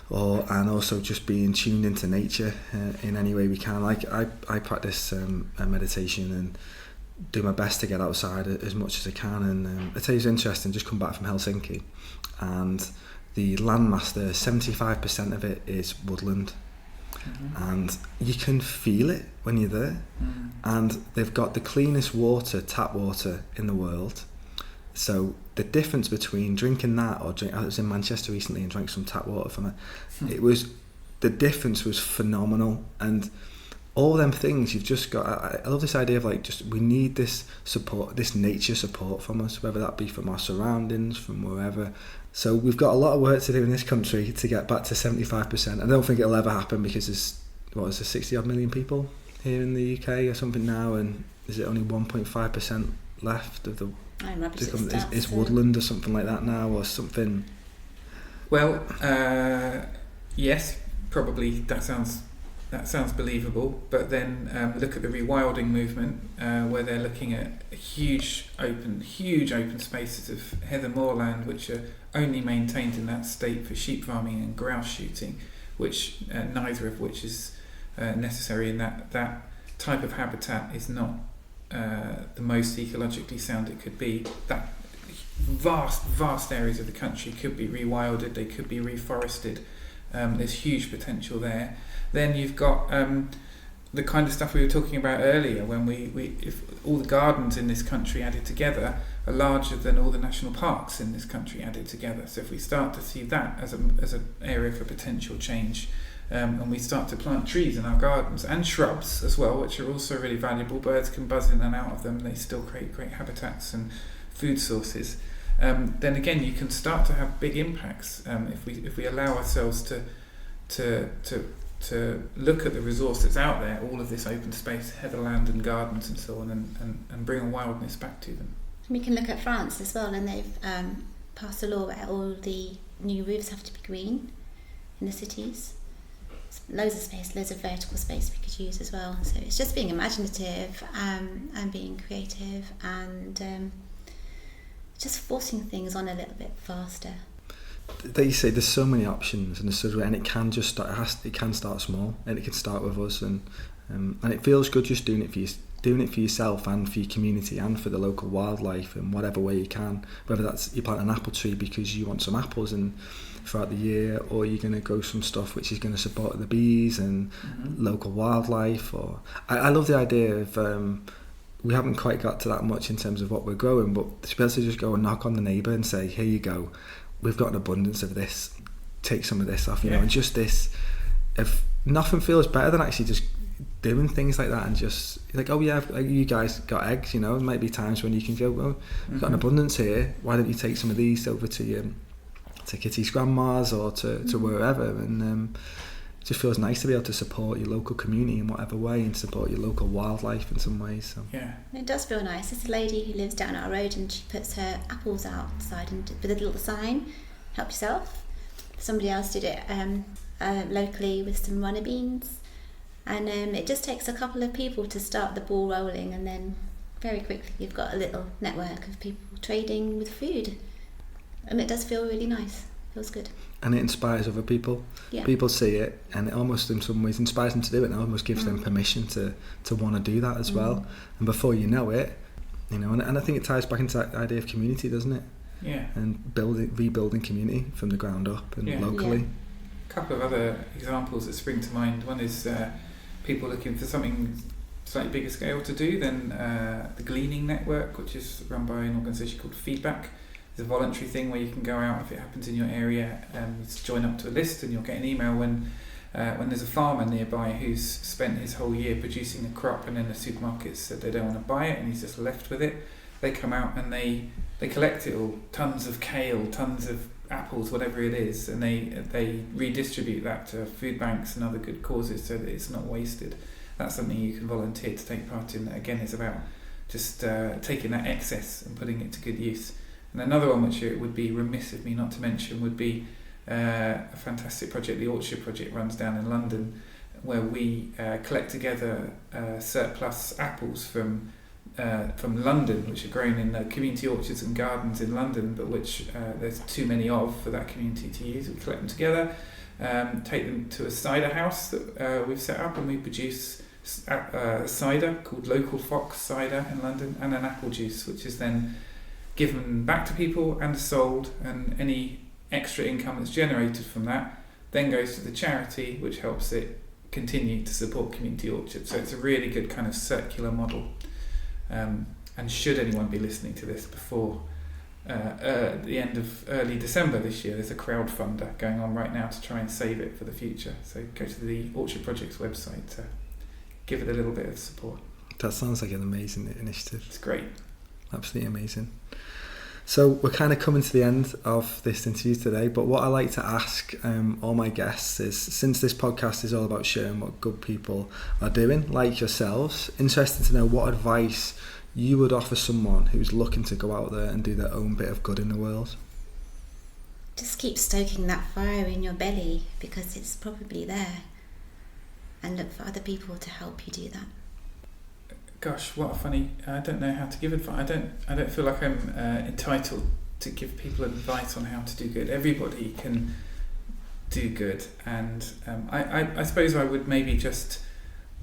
and also just being tuned into nature in any way we can. Like I practice a meditation and do my best to get outside as much as I can, and I tell you, it's interesting, just come back from Helsinki, and the landmass there, 75% of it is woodland, and you can feel it when you're there. And they've got the cleanest water, tap water in the world. So the difference between drinking that or I was in Manchester recently and drank some tap water from it. The difference was phenomenal. And all them things you've just got. I love this idea of like, we need this support, this nature support from us, whether that be from our surroundings, from wherever. So we've got a lot of work to do in this country to get back to 75%. I don't think it'll ever happen because there's 60 odd million people here in the UK or something now, and is it only 1.5% left of the is woodland or something like that now, or something? Well, yes, probably that sounds believable. But then look at the rewilding movement, where they're looking at huge open spaces of heather moorland, which are only maintained in that state for sheep farming and grouse shooting, which neither of which is necessary. In that type of habitat is not the most ecologically sound it could be. That vast areas of the country could be rewilded, they could be reforested. There's huge potential there. Then you've got the kind of stuff we were talking about earlier, when if all the gardens in this country added together are larger than all the national parks in this country added together. So if we start to see that as an area for potential change, and we start to plant trees in our gardens and shrubs as well, which are also really valuable. Birds can buzz in and out of them. They still create great habitats and food sources. Then again, you can start to have big impacts if we allow ourselves to look at the resource that's out there, all of this open space, heatherland and gardens and so on, and bring a wildness back to them. We can look at France as well, and they've passed a law where all the new roofs have to be green in the cities. Loads of space, loads of vertical space we could use as well. So it's just being imaginative and being creative and just forcing things on a little bit faster. They say there's so many options, and it can just start. It can start small, and it can start with us, and it feels good just doing it for yourself and for your community and for the local wildlife in whatever way you can. Whether that's you plant an apple tree because you want some apples and throughout the year, or you're going to grow some stuff which is going to support the bees and local wildlife. Or I love the idea of we haven't quite got to that much in terms of what we're growing, but to be able to just go and knock on the neighbour and say, here you go, we've got an abundance of this, take some of this off, you know, and just this, if nothing feels better than actually just doing things like that, and just like, oh yeah, you guys got eggs, you know, there might be times when you can go, well, we've got an abundance here, why don't you take some of these over to Kitty's grandma's or to wherever, and it just feels nice to be able to support your local community in whatever way and support your local wildlife in some ways. So. Yeah, it does feel nice. There's a lady who lives down our road, and she puts her apples outside and with a little sign, help yourself. Somebody else did it locally with some runner beans, and it just takes a couple of people to start the ball rolling, and then very quickly you've got a little network of people trading with food. And it does feel really nice. feels good. And it inspires other people. Yeah. People see it, and it almost in some ways inspires them to do it, and it almost gives them permission to want to do that as well. And before you know it, you know, and I think it ties back into that idea of community, doesn't it? Yeah. And rebuilding community from the ground up and locally. Yeah. A couple of other examples that spring to mind. One is people looking for something slightly bigger scale to do than the Gleaning Network, which is run by an organisation called Feedback. It's a voluntary thing where you can go out if it happens in your area, just join up to a list, and you'll get an email when there's a farmer nearby who's spent his whole year producing a crop, and then the supermarkets said they don't want to buy it and he's just left with it. They come out and they collect it all, tons of kale, tons of apples, whatever it is, and they redistribute that to food banks and other good causes so that it's not wasted. That's something you can volunteer to take part in. Again, it's about just taking that excess and putting it to good use. And another one which it would be remiss of me not to mention would be a fantastic project the Orchard Project runs down in London, where we collect together surplus apples from London, which are grown in the community orchards and gardens in London, but which there's too many of for that community to use. We collect them together, take them to a cider house that we've set up, and we produce cider called Local Fox Cider in London, and an apple juice, which is then given back to people and sold, and any extra income that's generated from that then goes to the charity, which helps it continue to support community orchards. So it's a really good kind of circular model. And should anyone be listening to this before the end of early December this year, there's a crowdfunder going on right now to try and save it for the future. So go to the Orchard Project's website to give it a little bit of support. That sounds like an amazing initiative. It's great. Absolutely amazing. So we're kind of coming to the end of this interview today, but what I like to ask all my guests is, since this podcast is all about sharing what good people are doing, like yourselves, interested to know what advice you would offer someone who's looking to go out there and do their own bit of good in the world. Just keep stoking that fire in your belly, because it's probably there, and look for other people to help you do that. Gosh, what a funny... I don't know how to give advice. I don't feel like I'm entitled to give people advice on how to do good. Everybody can do good, and I suppose I would maybe just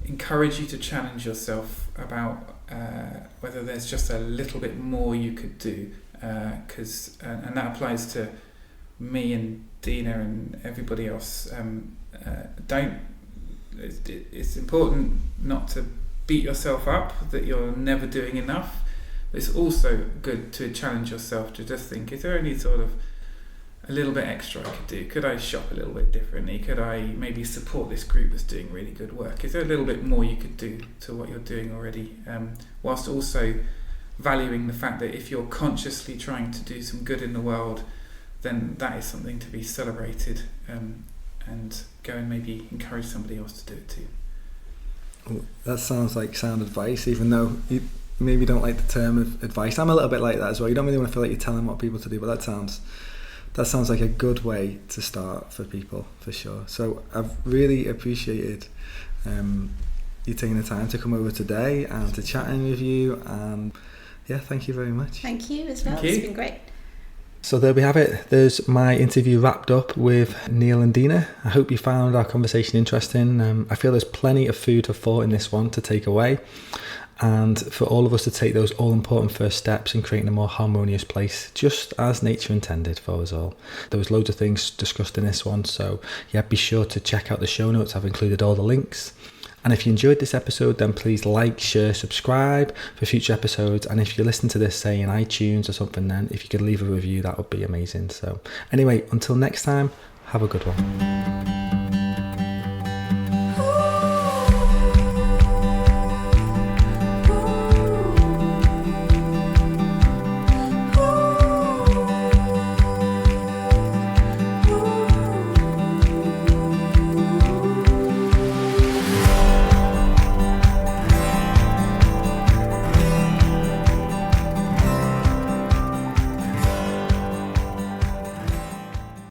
encourage you to challenge yourself about whether there's just a little bit more you could do, because and that applies to me and Dina and everybody else. It's important not to beat yourself up that you're never doing enough. But it's also good to challenge yourself to just think, is there any sort of a little bit extra I could do? Could I shop a little bit differently? Could I maybe support this group that's doing really good work? Is there a little bit more you could do to what you're doing already? Whilst also valuing the fact that if you're consciously trying to do some good in the world, then that is something to be celebrated, and go and maybe encourage somebody else to do it too. That sounds like sound advice, even though you maybe don't like the term of advice. I'm a little bit like that as well. You don't really want to feel like you're telling what people to do, but that sounds like a good way to start for people, for sure. So I've really appreciated you taking the time to come over today and to chatting with you, and yeah, thank you very much. Thank you as well. Thank you. It's been great. So there we have it. There's my interview wrapped up with Neil and Dina. I hope you found our conversation interesting. I feel there's plenty of food for thought in this one to take away, and for all of us to take those all-important first steps in creating a more harmonious place, just as nature intended for us all. There was loads of things discussed in this one, so yeah, be sure to check out the show notes. I've included all the links. And if you enjoyed this episode, then please like, share, subscribe for future episodes. And if you listen to this, say in iTunes or something, then if you could leave a review, that would be amazing. So anyway, until next time, have a good one.